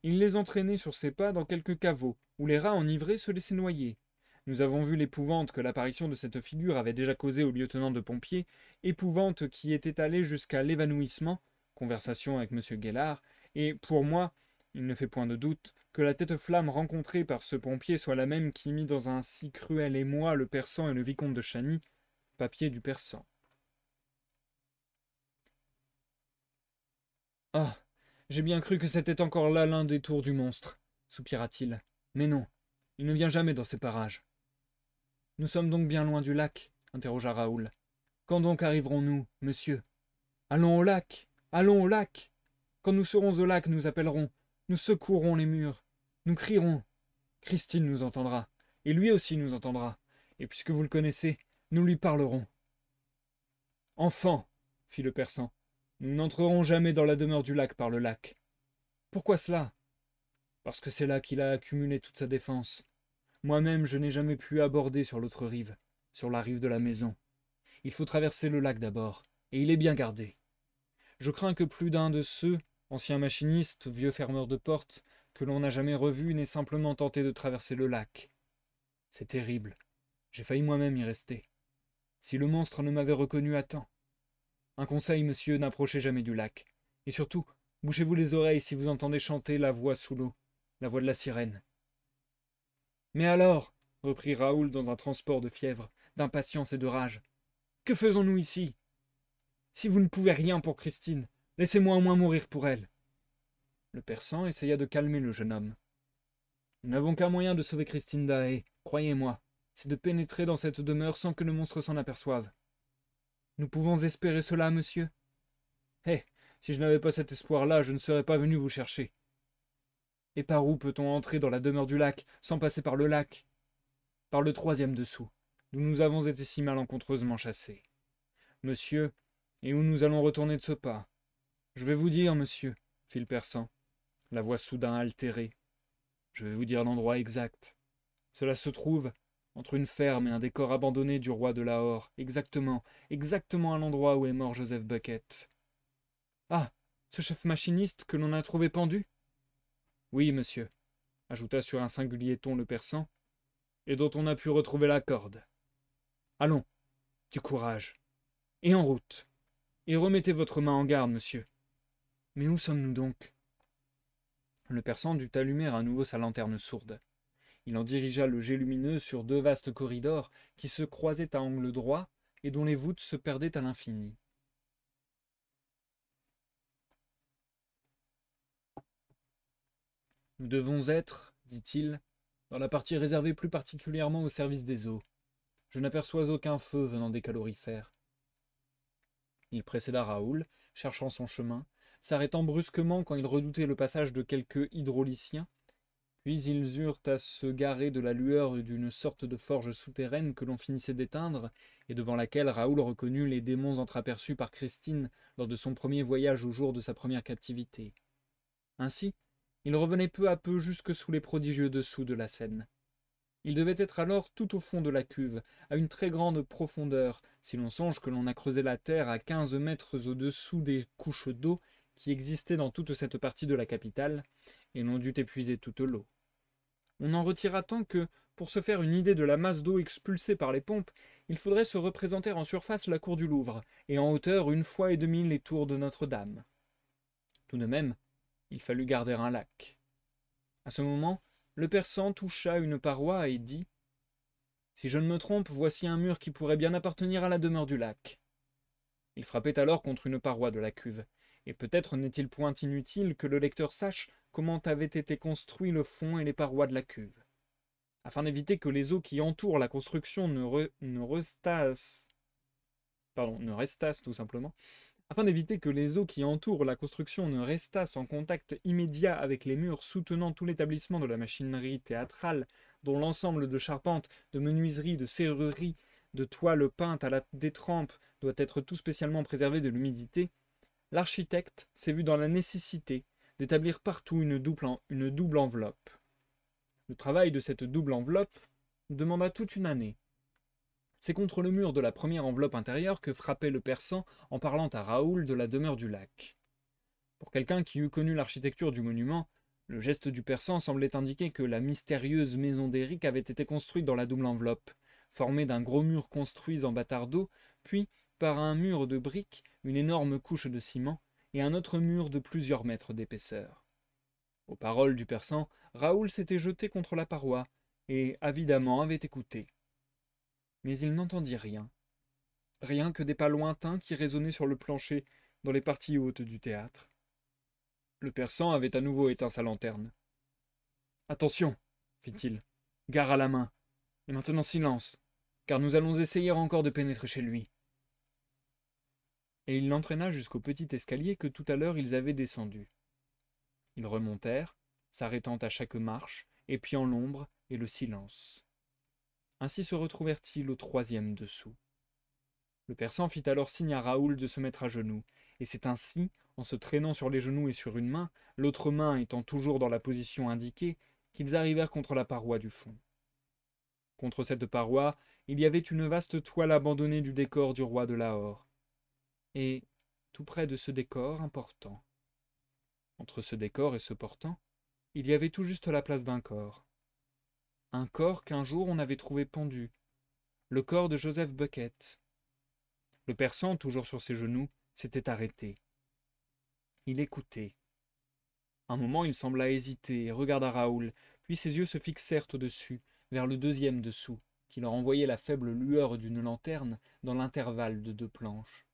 Il les entraînait sur ses pas dans quelques caveaux, où les rats enivrés se laissaient noyer. Nous avons vu l'épouvante que l'apparition de cette figure avait déjà causée au lieutenant de pompiers, épouvante qui était allée jusqu'à l'évanouissement, conversation avec M. Guélard, et pour moi, il ne fait point de doute, que la tête-flamme rencontrée par ce pompier soit la même qui mit dans un si cruel émoi le persan et le vicomte de Chagny, papier du persan. Ah, j'ai bien cru que c'était encore là l'un des tours du monstre, soupira-t-il. Mais non, il ne vient jamais dans ces parages. Nous sommes donc bien loin du lac, interrogea Raoul. Quand donc arriverons-nous, monsieur? Allons au lac, allons au lac. Quand nous serons au lac, nous appellerons, nous secourrons les murs, nous crierons. Christine nous entendra, et lui aussi nous entendra, et puisque vous le connaissez, nous lui parlerons. Enfant, fit le persan, nous n'entrerons jamais dans la demeure du lac par le lac. Pourquoi cela? Parce que c'est là qu'il a accumulé toute sa défense. Moi-même, je n'ai jamais pu aborder sur l'autre rive, sur la rive de la maison. Il faut traverser le lac d'abord, et il est bien gardé. Je crains que plus d'un de ceux, anciens machinistes, vieux fermeurs de portes, que l'on n'a jamais revus, n'ait simplement tenté de traverser le lac. C'est terrible. J'ai failli moi-même y rester. Si le monstre ne m'avait reconnu à temps. Un conseil, monsieur, n'approchez jamais du lac. Et surtout, bouchez-vous les oreilles si vous entendez chanter la voix sous l'eau, la voix de la sirène. Mais alors, reprit Raoul dans un transport de fièvre, d'impatience et de rage, que faisons-nous ici? Si vous ne pouvez rien pour Christine, laissez-moi au moins mourir pour elle. Le persan essaya de calmer le jeune homme. Nous n'avons qu'un moyen de sauver Christine Daae, croyez-moi, c'est de pénétrer dans cette demeure sans que le monstre s'en aperçoive. Nous pouvons espérer cela, monsieur? Eh, si je n'avais pas cet espoir-là, je ne serais pas venu vous chercher. Et par où peut-on entrer dans la demeure du lac, sans passer par le lac? Par le troisième dessous, d'où nous avons été si malencontreusement chassés. Monsieur, et où nous allons retourner de ce pas? Je vais vous dire, monsieur, fit le persan, la voix soudain altérée. Je vais vous dire l'endroit exact. Cela se trouve entre une ferme et un décor abandonné du roi de Lahore, exactement à l'endroit où est mort Joseph Bucket. Ah, Ce chef machiniste que l'on a trouvé pendu? Oui, monsieur, ajouta sur un singulier ton le persan, et dont on a pu retrouver la corde. Allons, du courage, et en route, et remettez votre main en garde, monsieur. Mais où sommes-nous donc? Le persan dut allumer à nouveau sa lanterne sourde. Il en dirigea le jet lumineux sur 2 vastes corridors qui se croisaient à angle droit et dont les voûtes se perdaient à l'infini. Nous devons être, dit-il, dans la partie réservée plus particulièrement au service des eaux. Je n'aperçois aucun feu venant des calorifères. Il précéda Raoul, cherchant son chemin, s'arrêtant brusquement quand il redoutait le passage de quelques hydrauliciens. Puis ils eurent à se garer de la lueur d'une sorte de forge souterraine que l'on finissait d'éteindre, et devant laquelle Raoul reconnut les démons entreaperçus par Christine lors de son premier voyage au jour de sa première captivité. Ainsi, il revenait peu à peu jusque sous les prodigieux dessous de la Seine. Il devait être alors tout au fond de la cuve, à une très grande profondeur, si l'on songe que l'on a creusé la terre à 15 mètres au-dessous des couches d'eau qui existaient dans toute cette partie de la capitale, et l'on dut épuiser toute l'eau. On en retira tant que, pour se faire une idée de la masse d'eau expulsée par les pompes, il faudrait se représenter en surface la cour du Louvre, et en hauteur 1,5 fois les tours de Notre-Dame. Tout de même, il fallut garder un lac. À ce moment, le persan toucha une paroi et dit « Si je ne me trompe, voici un mur qui pourrait bien appartenir à la demeure du lac. » Il frappait alors contre une paroi de la cuve, et peut-être n'est-il point inutile que le lecteur sache comment avaient été construits le fond et les parois de la cuve. Afin d'éviter que les eaux qui entourent la construction ne restassent tout simplement, afin d'éviter que les eaux qui entourent la construction ne restassent en contact immédiat avec les murs soutenant tout l'établissement de la machinerie théâtrale, dont l'ensemble de charpentes, de menuiseries, de serrureries, de toiles peintes à la détrempe doit être tout spécialement préservé de l'humidité, l'architecte s'est vu dans la nécessité d'établir partout une double enveloppe. Le travail de cette double enveloppe demanda toute une année. C'est contre le mur de la première enveloppe intérieure que frappait le persan en parlant à Raoul de la demeure du lac. Pour quelqu'un qui eût connu l'architecture du monument, le geste du persan semblait indiquer que la mystérieuse maison d'Éric avait été construite dans la double enveloppe, formée d'un gros mur construit en bâtard d'eau, puis par un mur de briques, une énorme couche de ciment, et un autre mur de plusieurs mètres d'épaisseur. Aux paroles du persan, Raoul s'était jeté contre la paroi, et avidement avait écouté. Mais il n'entendit rien. Rien que des pas lointains qui résonnaient sur le plancher dans les parties hautes du théâtre. Le persan avait à nouveau éteint sa lanterne. « Attention, fit-il, gare à la main, et maintenant silence, car nous allons essayer encore de pénétrer chez lui. » Et il l'entraîna jusqu'au petit escalier que tout à l'heure ils avaient descendu. Ils remontèrent, s'arrêtant à chaque marche, épiant l'ombre et le silence. Ainsi se retrouvèrent-ils au 3e dessous. Le persan fit alors signe à Raoul de se mettre à genoux, et c'est ainsi, en se traînant sur les genoux et sur une main, l'autre main étant toujours dans la position indiquée, qu'ils arrivèrent contre la paroi du fond. Contre cette paroi, il y avait une vaste toile abandonnée du décor du roi de Lahore. Et, tout près de ce décor, un portant. Entre ce décor et ce portant, il y avait tout juste la place d'un corps. Un corps qu'un jour on avait trouvé pendu, le corps de Joseph Bucket. Le persan, toujours sur ses genoux, s'était arrêté. Il écoutait. Un moment, il sembla hésiter et regarda Raoul, puis ses yeux se fixèrent au-dessus, vers le 2e dessous, qui leur envoyait la faible lueur d'une lanterne dans l'intervalle de 2 planches.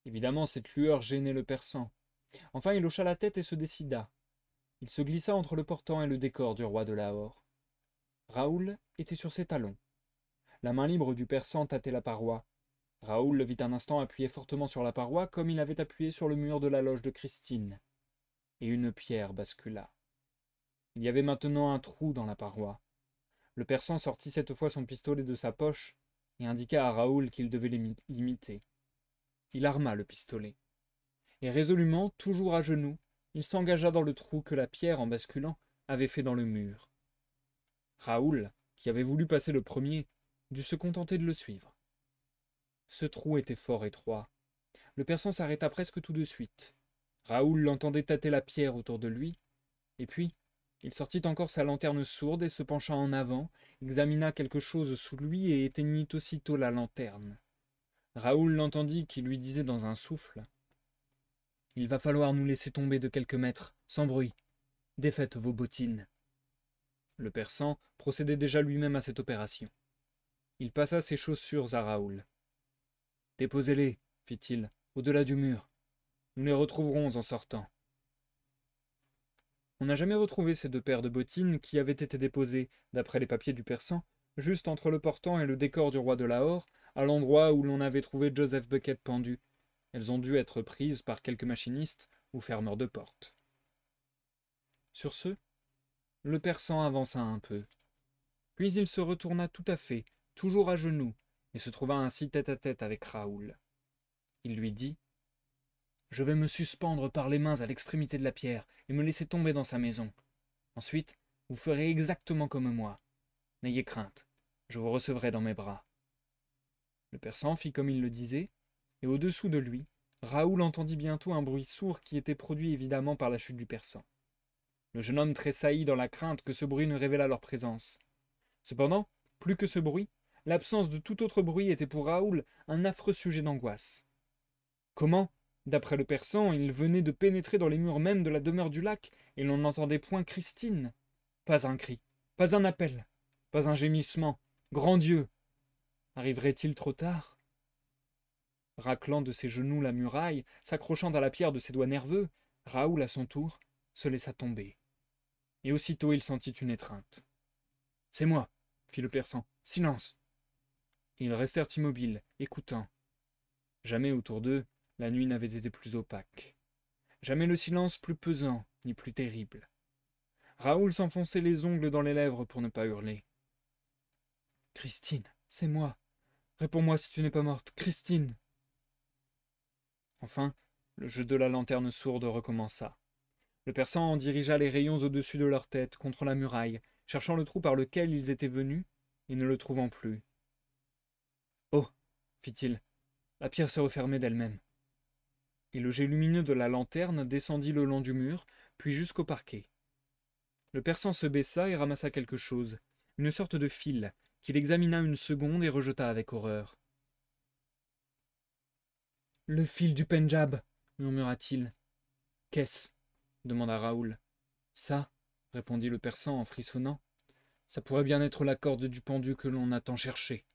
Évidemment, cette lueur gênait le persan. Enfin, il hocha la tête et se décida. Il se glissa entre le portant et le décor du roi de Lahore. Raoul était sur ses talons. La main libre du persan tâtait la paroi. Raoul le vit un instant appuyer fortement sur la paroi comme il avait appuyé sur le mur de la loge de Christine. Et une pierre bascula. Il y avait maintenant un trou dans la paroi. Le persan sortit cette fois son pistolet de sa poche et indiqua à Raoul qu'il devait l'imiter. Il arma le pistolet. Et résolument, toujours à genoux, il s'engagea dans le trou que la pierre, en basculant, avait fait dans le mur. Raoul, qui avait voulu passer le premier, dut se contenter de le suivre. Ce trou était fort étroit. Le persan s'arrêta presque tout de suite. Raoul l'entendait tâter la pierre autour de lui, et puis il sortit encore sa lanterne sourde et se pencha en avant, examina quelque chose sous lui et éteignit aussitôt la lanterne. Raoul l'entendit qui lui disait dans un souffle: « Il va falloir nous laisser tomber de quelques mètres, sans bruit. Défaites vos bottines. » Le persan procédait déjà lui-même à cette opération. Il passa ses chaussures à Raoul. « Déposez-les, fit-il, au-delà du mur. Nous les retrouverons en sortant. » On n'a jamais retrouvé ces deux paires de bottines qui avaient été déposées, d'après les papiers du persan, juste entre le portant et le décor du roi de Lahore, à l'endroit où l'on avait trouvé Joseph Bucket pendu. Elles ont dû être prises par quelques machinistes ou fermeurs de porte. Sur ce, le persan avança un peu. Puis il se retourna tout à fait, toujours à genoux, et se trouva ainsi tête-à-tête avec Raoul. Il lui dit: « Je vais me suspendre par les mains à l'extrémité de la pierre et me laisser tomber dans sa maison. Ensuite, vous ferez exactement comme moi. N'ayez crainte, je vous recevrai dans mes bras. » Le persan fit comme il le disait, et au-dessous de lui, Raoul entendit bientôt un bruit sourd qui était produit évidemment par la chute du persan. Le jeune homme tressaillit dans la crainte que ce bruit ne révélât leur présence. Cependant, plus que ce bruit, l'absence de tout autre bruit était pour Raoul un affreux sujet d'angoisse. Comment, d'après le persan, il venait de pénétrer dans les murs mêmes de la demeure du lac, et l'on n'entendait point Christine? Pas un cri, pas un appel, pas un gémissement. Grand Dieu! Arriverait-il trop tard? Raclant de ses genoux la muraille, s'accrochant à la pierre de ses doigts nerveux, Raoul, à son tour, se laissa tomber. Et aussitôt il sentit une étreinte. « C'est moi !» fit le persan. « Silence !» Ils restèrent immobiles, écoutant. Jamais autour d'eux, la nuit n'avait été plus opaque. Jamais le silence plus pesant, ni plus terrible. Raoul s'enfonçait les ongles dans les lèvres pour ne pas hurler. « Christine, c'est moi. Réponds-moi si tu n'es pas morte. Christine !» Enfin, le jeu de la lanterne sourde recommença. Le persan en dirigea les rayons au-dessus de leur tête, contre la muraille, cherchant le trou par lequel ils étaient venus, et ne le trouvant plus. « Oh !» fit-il, « la pierre s'est refermée d'elle-même. » Et le jet lumineux de la lanterne descendit le long du mur, puis jusqu'au parquet. Le persan se baissa et ramassa quelque chose, une sorte de fil, qu'il examina une seconde et rejeta avec horreur. « Le fil du Pendjab !» murmura-t-il. « Qu'est-ce » demanda Raoul. « Ça, » répondit le persan en frissonnant, « ça pourrait bien être la corde du pendu que l'on a tant cherché. »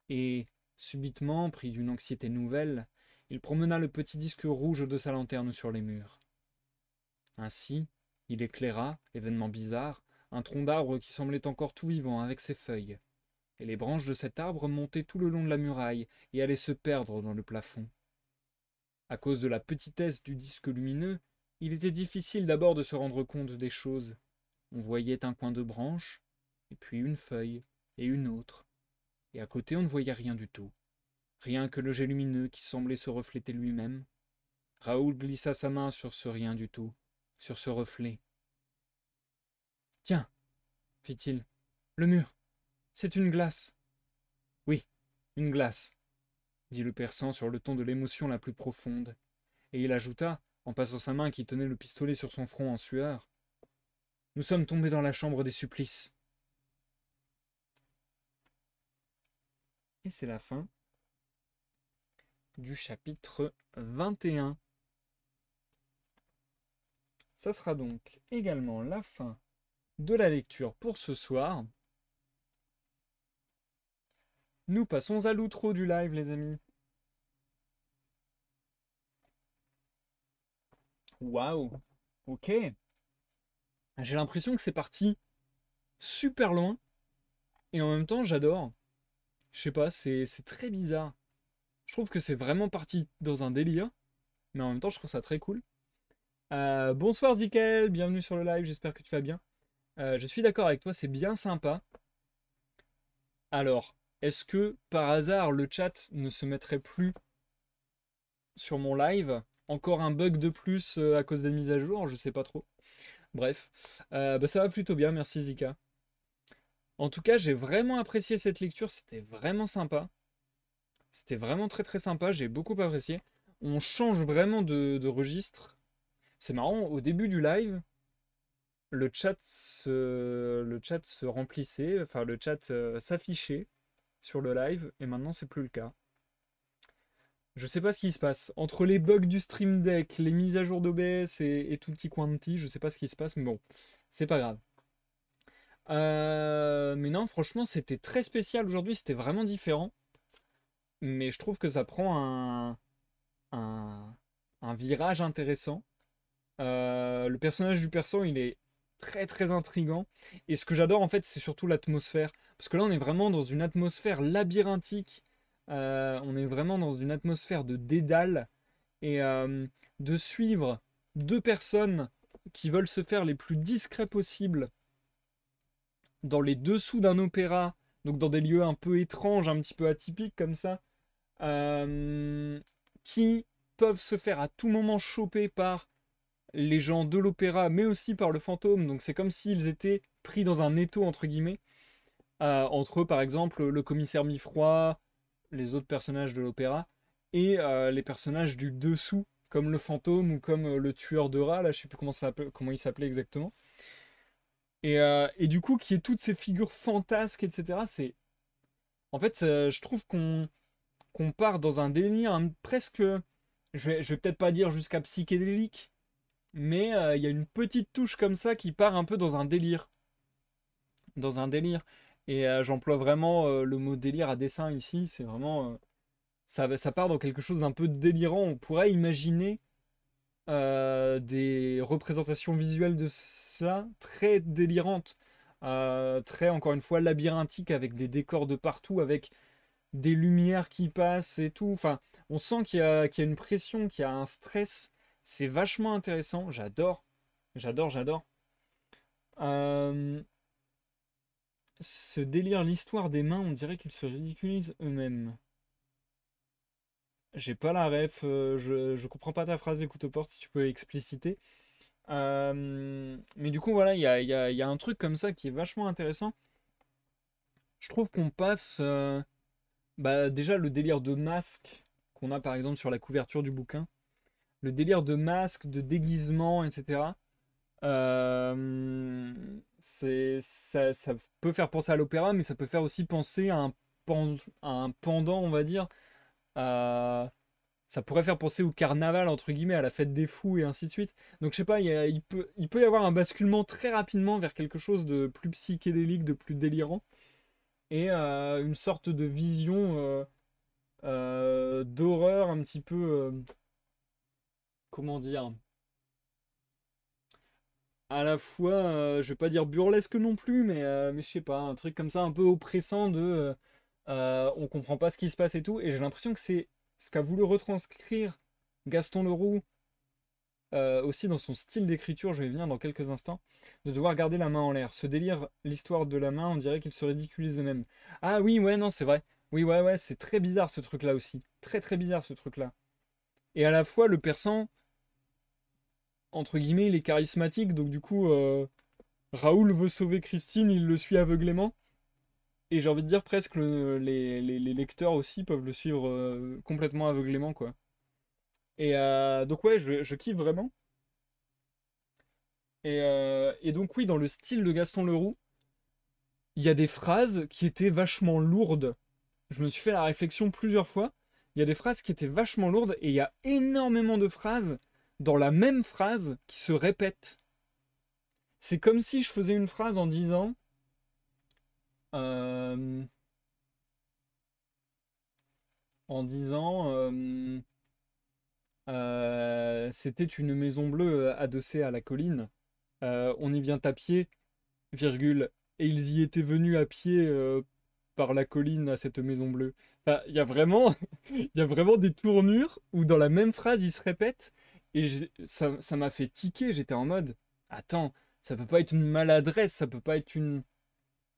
Et, subitement, pris d'une anxiété nouvelle, il promena le petit disque rouge de sa lanterne sur les murs. Ainsi, il éclaira, événement bizarre, un tronc d'arbre qui semblait encore tout vivant avec ses feuilles, et les branches de cet arbre montaient tout le long de la muraille et allaient se perdre dans le plafond. À cause de la petitesse du disque lumineux, il était difficile d'abord de se rendre compte des choses. On voyait un coin de branche, et puis une feuille, et une autre, et à côté on ne voyait rien du tout, rien que le jet lumineux qui semblait se refléter lui-même. Raoul glissa sa main sur ce rien du tout, sur ce reflet. « Tiens, fit-il, le mur, c'est une glace. »« Oui, une glace, » dit le persan sur le ton de l'émotion la plus profonde, et il ajouta, en passant sa main qui tenait le pistolet sur son front en sueur, « Nous sommes tombés dans la chambre des supplices. » Et c'est la fin du chapitre 21. Ça sera donc également la fin de la lecture pour ce soir. Nous passons à l'outro du live, les amis. Waouh, ok. J'ai l'impression que c'est parti super loin, et en même temps, j'adore. Je sais pas, c'est très bizarre. Je trouve que c'est vraiment parti dans un délire, mais en même temps, je trouve ça très cool. Bonsoir Zikel, bienvenue sur le live, j'espère que tu vas bien. Je suis d'accord avec toi, c'est bien sympa. Alors, est-ce que par hasard le chat ne se mettrait plus sur mon live? Encore un bug de plus à cause des mises à jour, je sais pas trop. Bref, ça va plutôt bien, merci Zika. En tout cas, j'ai vraiment apprécié cette lecture, c'était vraiment sympa. C'était vraiment très très sympa, j'ai beaucoup apprécié. on change vraiment de registre. C'est marrant, au début du live, le chat se remplissait, enfin le chat s'affichait sur le live, et maintenant c'est plus le cas. Je sais pas ce qui se passe. Entre les bugs du Stream Deck, les mises à jour d'OBS et tutti quanti, je sais pas ce qui se passe, mais bon, c'est pas grave. Mais non, franchement, c'était très spécial aujourd'hui, c'était vraiment différent. Mais je trouve que ça prend un, un virage intéressant. Le personnage du perso, il est très très intriguant. Et ce que j'adore en fait, c'est surtout l'atmosphère. Parce que là, on est vraiment dans une atmosphère labyrinthique. On est vraiment dans une atmosphère de dédale. Et de suivre deux personnes qui veulent se faire les plus discrets possibles dans les dessous d'un opéra, donc dans des lieux un peu étranges, un petit peu atypiques comme ça, qui peuvent se faire à tout moment choper par les gens de l'opéra, mais aussi par le fantôme. Donc c'est comme s'ils étaient pris dans un étau, entre guillemets. Entre eux, par exemple, le commissaire Mifroi, les autres personnages de l'opéra, et les personnages du dessous, comme le fantôme ou comme le tueur de rats, là, je sais plus comment il s'appelait exactement. Et du coup, qui est toutes ces figures fantasques, etc. C'est, en fait, je trouve qu'on part dans un délire presque, je vais peut-être pas dire jusqu'à psychédélique, mais il y a une petite touche comme ça qui part un peu dans un délire. Dans un délire. Et j'emploie vraiment le mot délire à dessein ici. C'est vraiment. Ça part dans quelque chose d'un peu délirant. On pourrait imaginer des représentations visuelles de ça très délirantes. Très, encore une fois, labyrinthiques avec des décors de partout, avec des lumières qui passent et tout. Enfin, on sent qu'il y a une pression, qu'il y a un stress. C'est vachement intéressant. J'adore. J'adore, j'adore. Euh, Ce délire, l'histoire des mains, on dirait qu'ils se ridiculisent eux-mêmes. J'ai pas la ref, je comprends pas ta phrase, écoute aux portes, si tu peux expliciter. Mais du coup, voilà, il y a un truc comme ça qui est vachement intéressant. Je trouve qu'on passe bah, déjà le délire de masque qu'on a par exemple sur la couverture du bouquin, le délire de masque, de déguisement, etc. Ça peut faire penser à l'opéra, mais ça peut faire aussi penser à un pendant, on va dire. à- Ça pourrait faire penser au carnaval, entre guillemets, à la fête des fous et ainsi de suite. Donc je sais pas, il peut y avoir un basculement très rapidement vers quelque chose de plus psychédélique, de plus délirant, et une sorte de vision d'horreur un petit peu, comment dire, à la fois, je vais pas dire burlesque non plus, mais je sais pas, un truc comme ça un peu oppressant de on comprend pas ce qui se passe et tout. Et j'ai l'impression que c'est ce qu'a voulu retranscrire Gaston Leroux aussi dans son style d'écriture, je vais y venir dans quelques instants, de devoir garder la main en l'air. Ce délire, l'histoire de la main, on dirait qu'il se ridiculise eux-mêmes. Ah oui, ouais, non, c'est vrai. Oui, ouais, ouais, c'est très bizarre ce truc-là aussi. Très, très bizarre ce truc-là. Et à la fois, le persan, entre guillemets, il est charismatique, donc du coup, Raoul veut sauver Christine, il le suit aveuglément. Et j'ai envie de dire presque les lecteurs aussi peuvent le suivre complètement aveuglément, quoi. Et donc ouais, je kiffe vraiment. Et donc oui, dans le style de Gaston Leroux, il y a des phrases qui étaient vachement lourdes. Je me suis fait la réflexion plusieurs fois. Il y a des phrases qui étaient vachement lourdes et il y a énormément de phrases dans la même phrase qui se répètent. C'est comme si je faisais une phrase en disant euh, c'était une maison bleue adossée à la colline. On y vient à pied, virgule, et ils y étaient venus à pied par la colline à cette maison bleue. Enfin, il y a vraiment, il y a vraiment des tournures où dans la même phrase ils se répètent et ça m'a fait tiquer. J'étais en mode, attends, ça peut pas être une maladresse, ça peut pas être une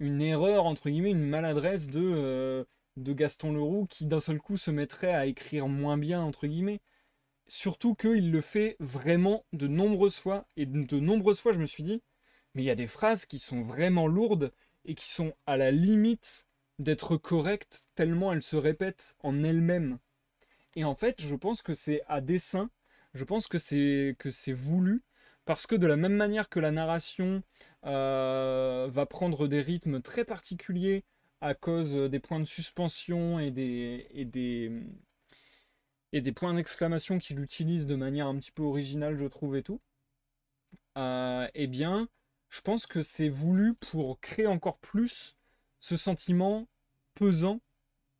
erreur entre guillemets, une maladresse de Gaston Leroux qui d'un seul coup se mettrait à écrire moins bien entre guillemets. Surtout qu'il le fait vraiment de nombreuses fois et de nombreuses fois je me suis dit, mais il y a des phrases qui sont vraiment lourdes et qui sont à la limite d'être correctes tellement elles se répètent en elles-mêmes. Et en fait, je pense que c'est à dessein, je pense que c'est voulu, parce que de la même manière que la narration va prendre des rythmes très particuliers à cause des points de suspension et des points d'exclamation qu'il utilise de manière un petit peu originale, je trouve, et tout, eh bien, je pense que c'est voulu pour créer encore plus ce sentiment pesant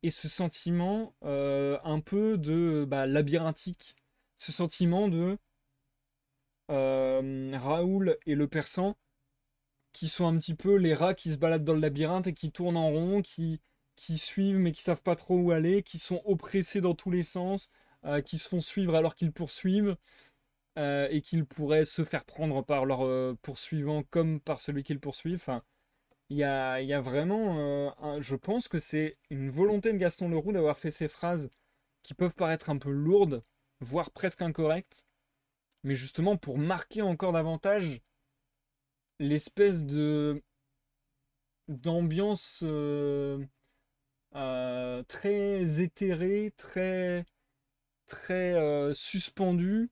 et ce sentiment un peu de labyrinthique, ce sentiment de Raoul et le persan qui sont un petit peu les rats qui se baladent dans le labyrinthe et qui tournent en rond, qui suivent mais qui savent pas trop où aller, qui sont oppressés dans tous les sens, qui se font suivre alors qu'ils poursuivent et qu'ils pourraient se faire prendre par leur poursuivant comme par celui qu'ils poursuivent. Enfin, il y a vraiment, je pense que c'est une volonté de Gaston Leroux d'avoir fait ces phrases qui peuvent paraître un peu lourdes, voire presque incorrectes, mais justement pour marquer encore davantage l'espèce de d'ambiance très éthérée, très très suspendue,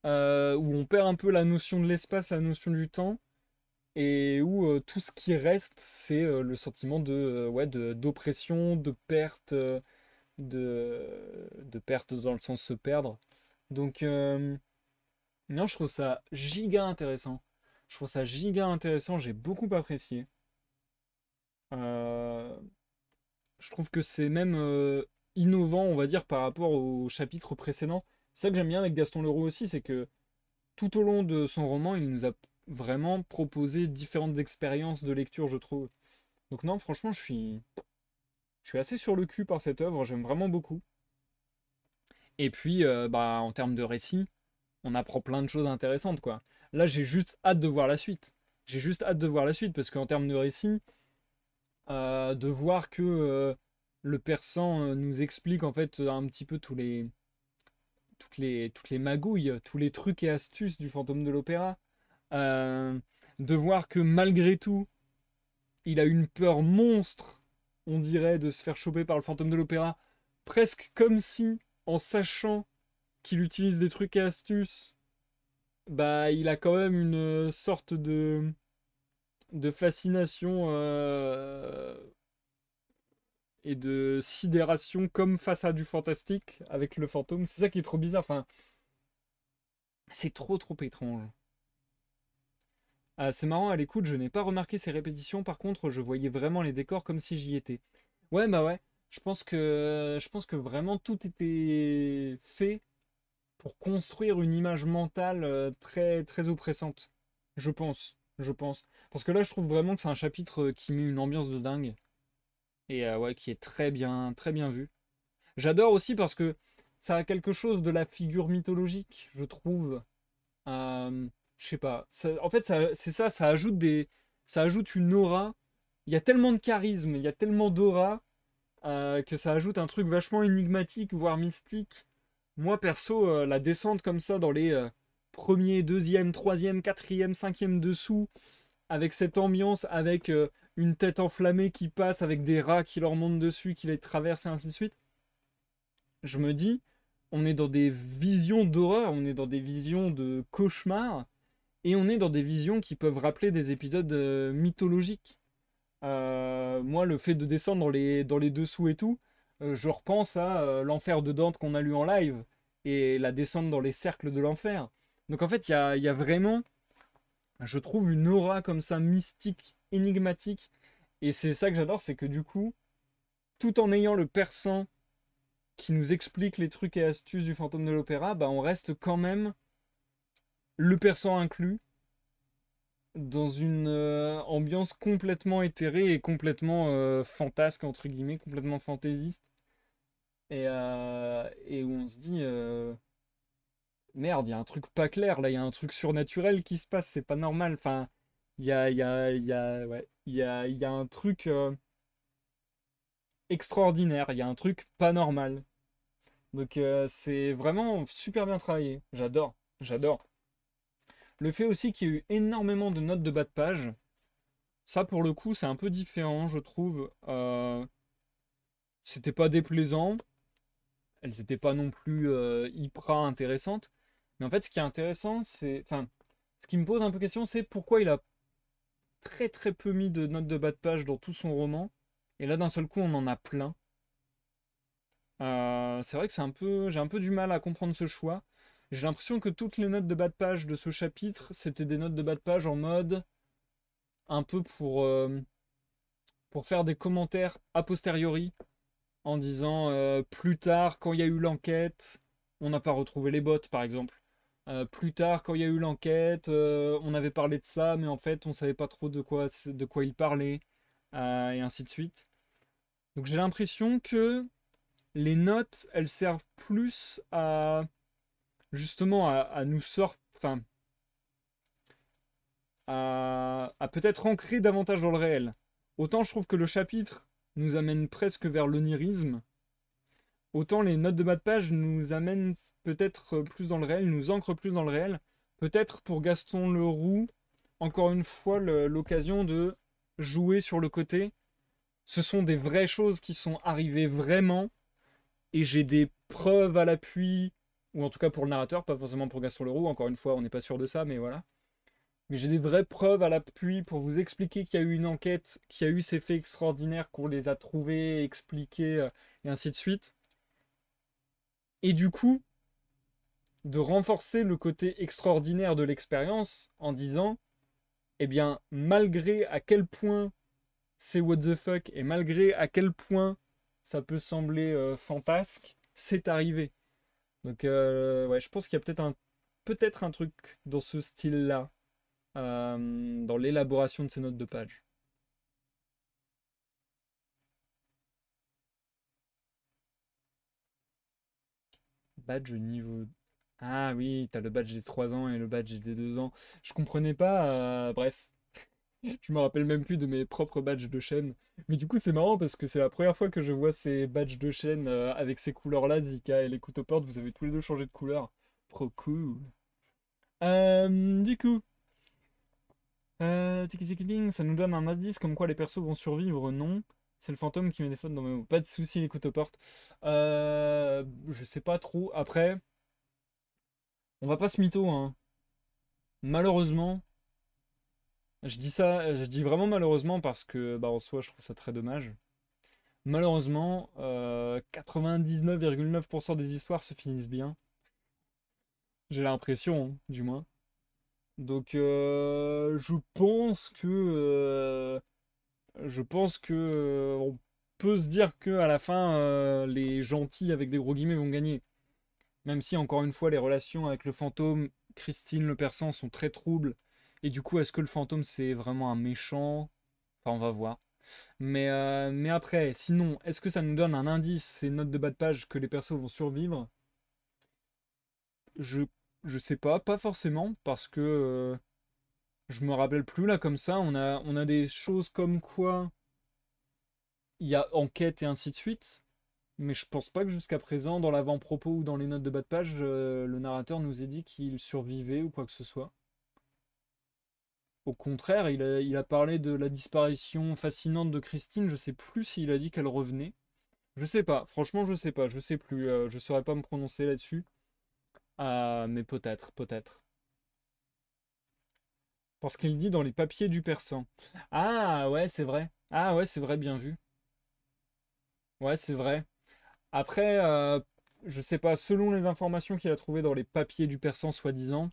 où on perd un peu la notion de l'espace, la notion du temps, et où tout ce qui reste, c'est le sentiment ouais, d'oppression, de perte, de perte dans le sens se perdre. Donc, non, je trouve ça giga intéressant. Je trouve ça giga intéressant, j'ai beaucoup apprécié. Euh, je trouve que c'est même innovant, on va dire, par rapport au chapitre précédent. C'est ça que j'aime bien avec Gaston Leroux aussi, c'est que tout au long de son roman, il nous a vraiment proposé différentes expériences de lecture, je trouve. Donc non, franchement, je suis assez sur le cul par cette œuvre, j'aime vraiment beaucoup. Et puis, en termes de récit, on apprend plein de choses intéressantes, quoi. Là, j'ai juste hâte de voir la suite. J'ai juste hâte de voir la suite, parce qu'en termes de récit, de voir que le persan nous explique en fait un petit peu toutes les magouilles, tous les trucs et astuces du fantôme de l'opéra. Euh, de voir que malgré tout, il a une peur monstre, on dirait, de se faire choper par le fantôme de l'opéra, presque comme si, en sachant qu'il utilise des trucs et astuces, bah il a quand même une sorte de fascination et de sidération comme face à du fantastique avec le fantôme. C'est ça qui est trop bizarre. Enfin, c'est trop trop étrange. Ah, c'est marrant, à l'écoute, je n'ai pas remarqué ces répétitions. Par contre, je voyais vraiment les décors comme si j'y étais. Ouais, bah ouais. Je pense que vraiment tout était fait pour construire une image mentale très très oppressante. Je pense. Je pense. Parce que là, je trouve vraiment que c'est un chapitre qui met une ambiance de dingue. Et ouais, qui est très bien vu. J'adore aussi parce que ça a quelque chose de la figure mythologique, je trouve. Euh, je sais pas. En fait, c'est ça, ça ajoute une aura. Il y a tellement de charisme, il y a tellement d'aura que ça ajoute un truc vachement énigmatique, voire mystique. Moi, perso, la descente comme ça dans les premier, deuxième, troisième, quatrième, cinquième dessous, avec cette ambiance, avec une tête enflammée qui passe, avec des rats qui leur montent dessus, qui les traversent et ainsi de suite. Je me dis, on est dans des visions d'horreur, on est dans des visions de cauchemar, et on est dans des visions qui peuvent rappeler des épisodes mythologiques. Moi, le fait de descendre dans les dessous et tout, je repense à l'enfer de Dante qu'on a lu en live, et la descente dans les cercles de l'enfer. Donc en fait, il y a vraiment, je trouve, une aura comme ça, mystique, énigmatique, et c'est ça que j'adore, c'est que du coup, tout en ayant le persan qui nous explique les trucs et astuces du fantôme de l'opéra, bah on reste quand même, le persan inclus, dans une ambiance complètement éthérée et complètement fantasque, entre guillemets, complètement fantaisiste. Et où on se dit, merde, il y a un truc pas clair, là, il y a un truc surnaturel qui se passe, c'est pas normal. Enfin, ouais, il y a un truc extraordinaire, il y a un truc pas normal. Donc c'est vraiment super bien travaillé. J'adore, j'adore. Le fait aussi qu'il y ait eu énormément de notes de bas de page, ça pour le coup c'est un peu différent je trouve. C'était pas déplaisant. elles n'étaient pas non plus hyper intéressantes. Mais en fait, ce qui est intéressant, c'est... Enfin, ce qui me pose un peu question, c'est pourquoi il a très très peu mis de notes de bas de page dans tout son roman. Et là, d'un seul coup, on en a plein. C'est vrai que j'ai un peu du mal à comprendre ce choix. J'ai l'impression que toutes les notes de bas de page de ce chapitre, c'était des notes de bas de page en mode un peu pour faire des commentaires a posteriori en disant plus tard, quand il y a eu l'enquête, on n'a pas retrouvé les bottes, par exemple. Plus tard, quand il y a eu l'enquête, on avait parlé de ça, mais en fait, on savait pas trop de quoi il parlait, et ainsi de suite. Donc j'ai l'impression que les notes, elles servent plus à justement à nous sortir, enfin, à peut-être ancrer davantage dans le réel. Autant je trouve que le chapitre nous amène presque vers l'onirisme, autant les notes de bas de page nous amènent peut-être plus dans le réel, nous ancrent plus dans le réel. Peut-être pour Gaston Leroux, encore une fois, l'occasion de jouer sur le côté. Ce sont des vraies choses qui sont arrivées vraiment, et j'ai des preuves à l'appui, ou en tout cas pour le narrateur, pas forcément pour Gaston Leroux, encore une fois, on n'est pas sûr de ça, mais voilà. Mais j'ai des vraies preuves à l'appui pour vous expliquer qu'il y a eu une enquête, qu'il y a eu ces faits extraordinaires, qu'on les a trouvés, expliqués, et ainsi de suite. Et du coup, de renforcer le côté extraordinaire de l'expérience en disant, eh bien, malgré à quel point c'est what the fuck, et malgré à quel point ça peut sembler fantasque, c'est arrivé. Donc, ouais, je pense qu'il y a peut-être un truc dans ce style-là, dans l'élaboration de ces notes de page. Badge niveau... Ah oui, t'as le badge des 3 ans et le badge des 2 ans. Je comprenais pas, bref. Je me rappelle même plus de mes propres badges de chaîne. Mais du coup, c'est marrant parce que c'est la première fois que je vois ces badges de chaîne avec ces couleurs-là, Zika et les couteaux portes. Vous avez tous les deux changé de couleur. Trop cool. Du coup, tiki tiki ting, ça nous donne un indice comme quoi les persos vont survivre, non? C'est le fantôme qui met des fautes dans mes mots. Pas de soucis, les couteaux portes. Je sais pas trop. Après, on va pas se mytho, hein. Malheureusement, je dis ça, je dis vraiment malheureusement parce que, bah, en soi, je trouve ça très dommage. Malheureusement, 99,9% des histoires se finissent bien. J'ai l'impression, hein, du moins. Donc, je pense que on peut se dire que à la fin, les gentils avec des gros guillemets vont gagner. Même si, encore une fois, les relations avec le fantôme, Christine, le persan, sont très troubles. Et du coup, est-ce que le fantôme c'est vraiment un méchant? Enfin, on va voir. Mais après, sinon, est-ce que ça nous donne un indice, ces notes de bas de page, que les persos vont survivre? Je, je sais pas, pas forcément, parce que je me rappelle plus là comme ça. On a des choses comme quoi il y a enquête et ainsi de suite. Mais je pense pas que jusqu'à présent, dans l'avant-propos ou dans les notes de bas de page, le narrateur nous ait dit qu'il survivait ou quoi que ce soit. Au contraire, il a parlé de la disparition fascinante de Christine. Je sais plus s'il a dit qu'elle revenait. Je sais pas, franchement, je sais pas, je sais plus, je saurais pas me prononcer là-dessus. Mais peut-être, peut-être. Parce qu'il dit dans les papiers du persan. Ah ouais, c'est vrai. Ah ouais, c'est vrai, bien vu. Ouais, c'est vrai. Après, je sais pas, selon les informations qu'il a trouvées dans les papiers du persan, soi-disant,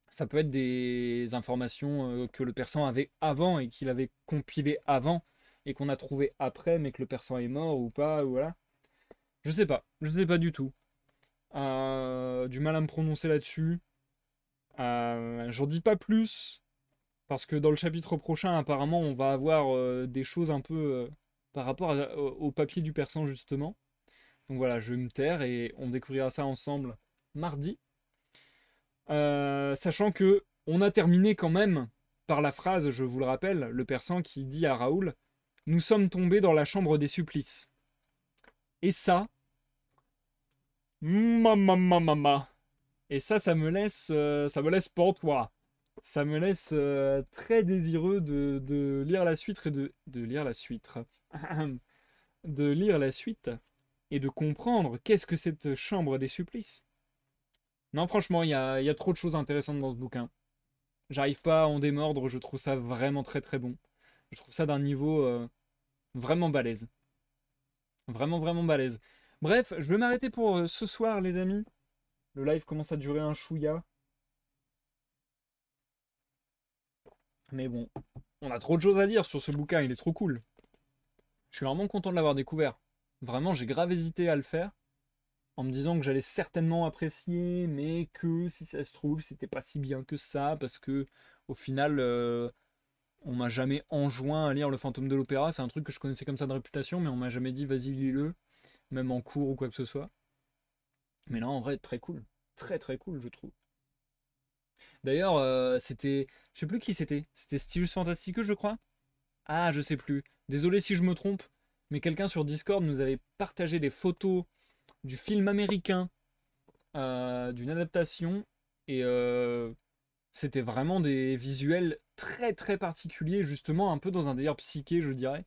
ça peut être des informations que le persan avait avant et qu'il avait compilées avant et qu'on a trouvé après, mais que le persan est mort ou pas, ou voilà. Je sais pas du tout. Du mal à me prononcer là-dessus. J'en dis pas plus, parce que dans le chapitre prochain, apparemment, on va avoir des choses un peu par rapport au papier du persan, justement. Donc voilà, je vais me taire et on découvrira ça ensemble mardi. Sachant que on a terminé quand même par la phrase, je vous le rappelle, le persan qui dit à Raoul, nous sommes tombés dans la chambre des supplices. Et ça, mama. Et ça me laisse pantois. Ça me laisse très désireux de lire la suite et de lire la suite. De lire la suite. et de comprendre qu'est-ce que cette chambre des supplices. Non, franchement, il y a trop de choses intéressantes dans ce bouquin. J'arrive pas à en démordre, je trouve ça vraiment très très bon. Je trouve ça d'un niveau vraiment balèze. Vraiment, vraiment balèze. Bref, je vais m'arrêter pour ce soir, les amis. Le live commence à durer un chouïa. Mais bon, on a trop de choses à dire sur ce bouquin, il est trop cool. Je suis vraiment content de l'avoir découvert. Vraiment, j'ai grave hésité à le faire, en me disant que j'allais certainement apprécier, mais que si ça se trouve, c'était pas si bien que ça, parce que au final, on m'a jamais enjoint à lire Le Fantôme de l'Opéra. C'est un truc que je connaissais comme ça de réputation, mais on m'a jamais dit vas-y lis-le, même en cours ou quoi que ce soit. Mais là, en vrai, très cool. Très très cool, je trouve. D'ailleurs, c'était. Je sais plus qui c'était. C'était Stylus Fantasticus, je crois. Ah, je sais plus. Désolé si je me trompe, mais quelqu'un sur Discord nous avait partagé des photos du film américain, d'une adaptation, et c'était vraiment des visuels très très particuliers, justement un peu dans un délire psyché, je dirais.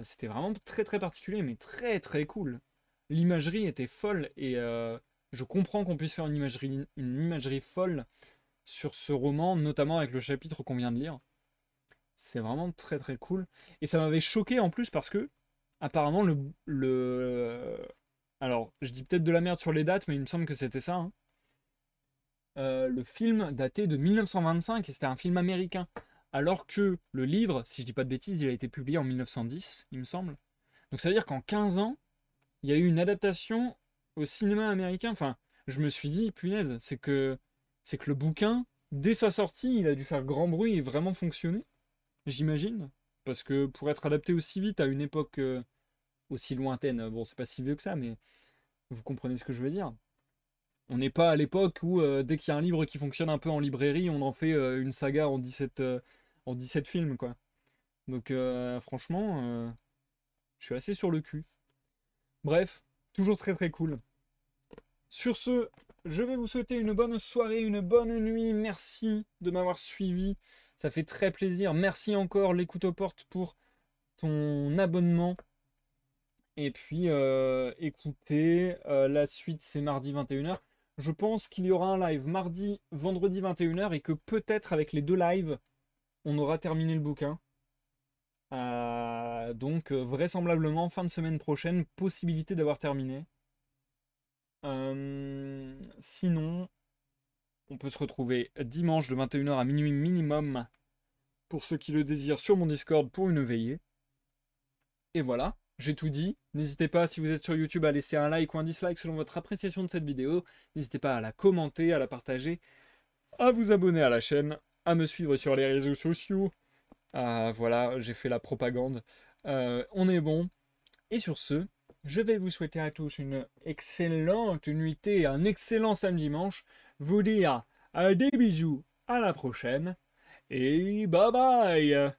C'était vraiment très très particulier, mais très très cool. L'imagerie était folle, et je comprends qu'on puisse faire une imagerie folle sur ce roman, notamment avec le chapitre qu'on vient de lire. C'est vraiment très très cool. Et ça m'avait choqué en plus parce que, apparemment, alors, je dis peut-être de la merde sur les dates, mais il me semble que c'était ça, hein. Le film datait de 1925 et c'était un film américain. Alors que le livre, si je dis pas de bêtises, il a été publié en 1910, il me semble. Donc ça veut dire qu'en 15 ans, il y a eu une adaptation au cinéma américain. Enfin, je me suis dit, punaise, c'est que le bouquin, dès sa sortie, il a dû faire grand bruit et vraiment fonctionner, j'imagine. Parce que pour être adapté aussi vite à une époque aussi lointaine, bon, c'est pas si vieux que ça, mais vous comprenez ce que je veux dire. On n'est pas à l'époque où dès qu'il y a un livre qui fonctionne un peu en librairie, on en fait une saga en 17 films, quoi. Donc franchement, je suis assez sur le cul. Bref, toujours très très cool. Sur ce, je vais vous souhaiter une bonne soirée, une bonne nuit. Merci de m'avoir suivi. Ça fait très plaisir. Merci encore, l'écoute aux portes, pour ton abonnement. Et puis, écoutez, la suite, c'est mardi 21h. Je pense qu'il y aura un live mardi, vendredi 21h, et que peut-être avec les deux lives, on aura terminé le bouquin. Donc, vraisemblablement, fin de semaine prochaine, possibilité d'avoir terminé. Sinon, on peut se retrouver dimanche de 21h à minuit minimum, pour ceux qui le désirent, sur mon Discord pour une veillée. Et voilà, j'ai tout dit. N'hésitez pas, si vous êtes sur YouTube, à laisser un like ou un dislike selon votre appréciation de cette vidéo. N'hésitez pas à la commenter, à la partager, à vous abonner à la chaîne, à me suivre sur les réseaux sociaux. Voilà, j'ai fait la propagande. On est bon. Et sur ce, je vais vous souhaiter à tous une excellente nuitée, un excellent samedi dimanche. Vous dire des bisous, à la prochaine, et bye bye!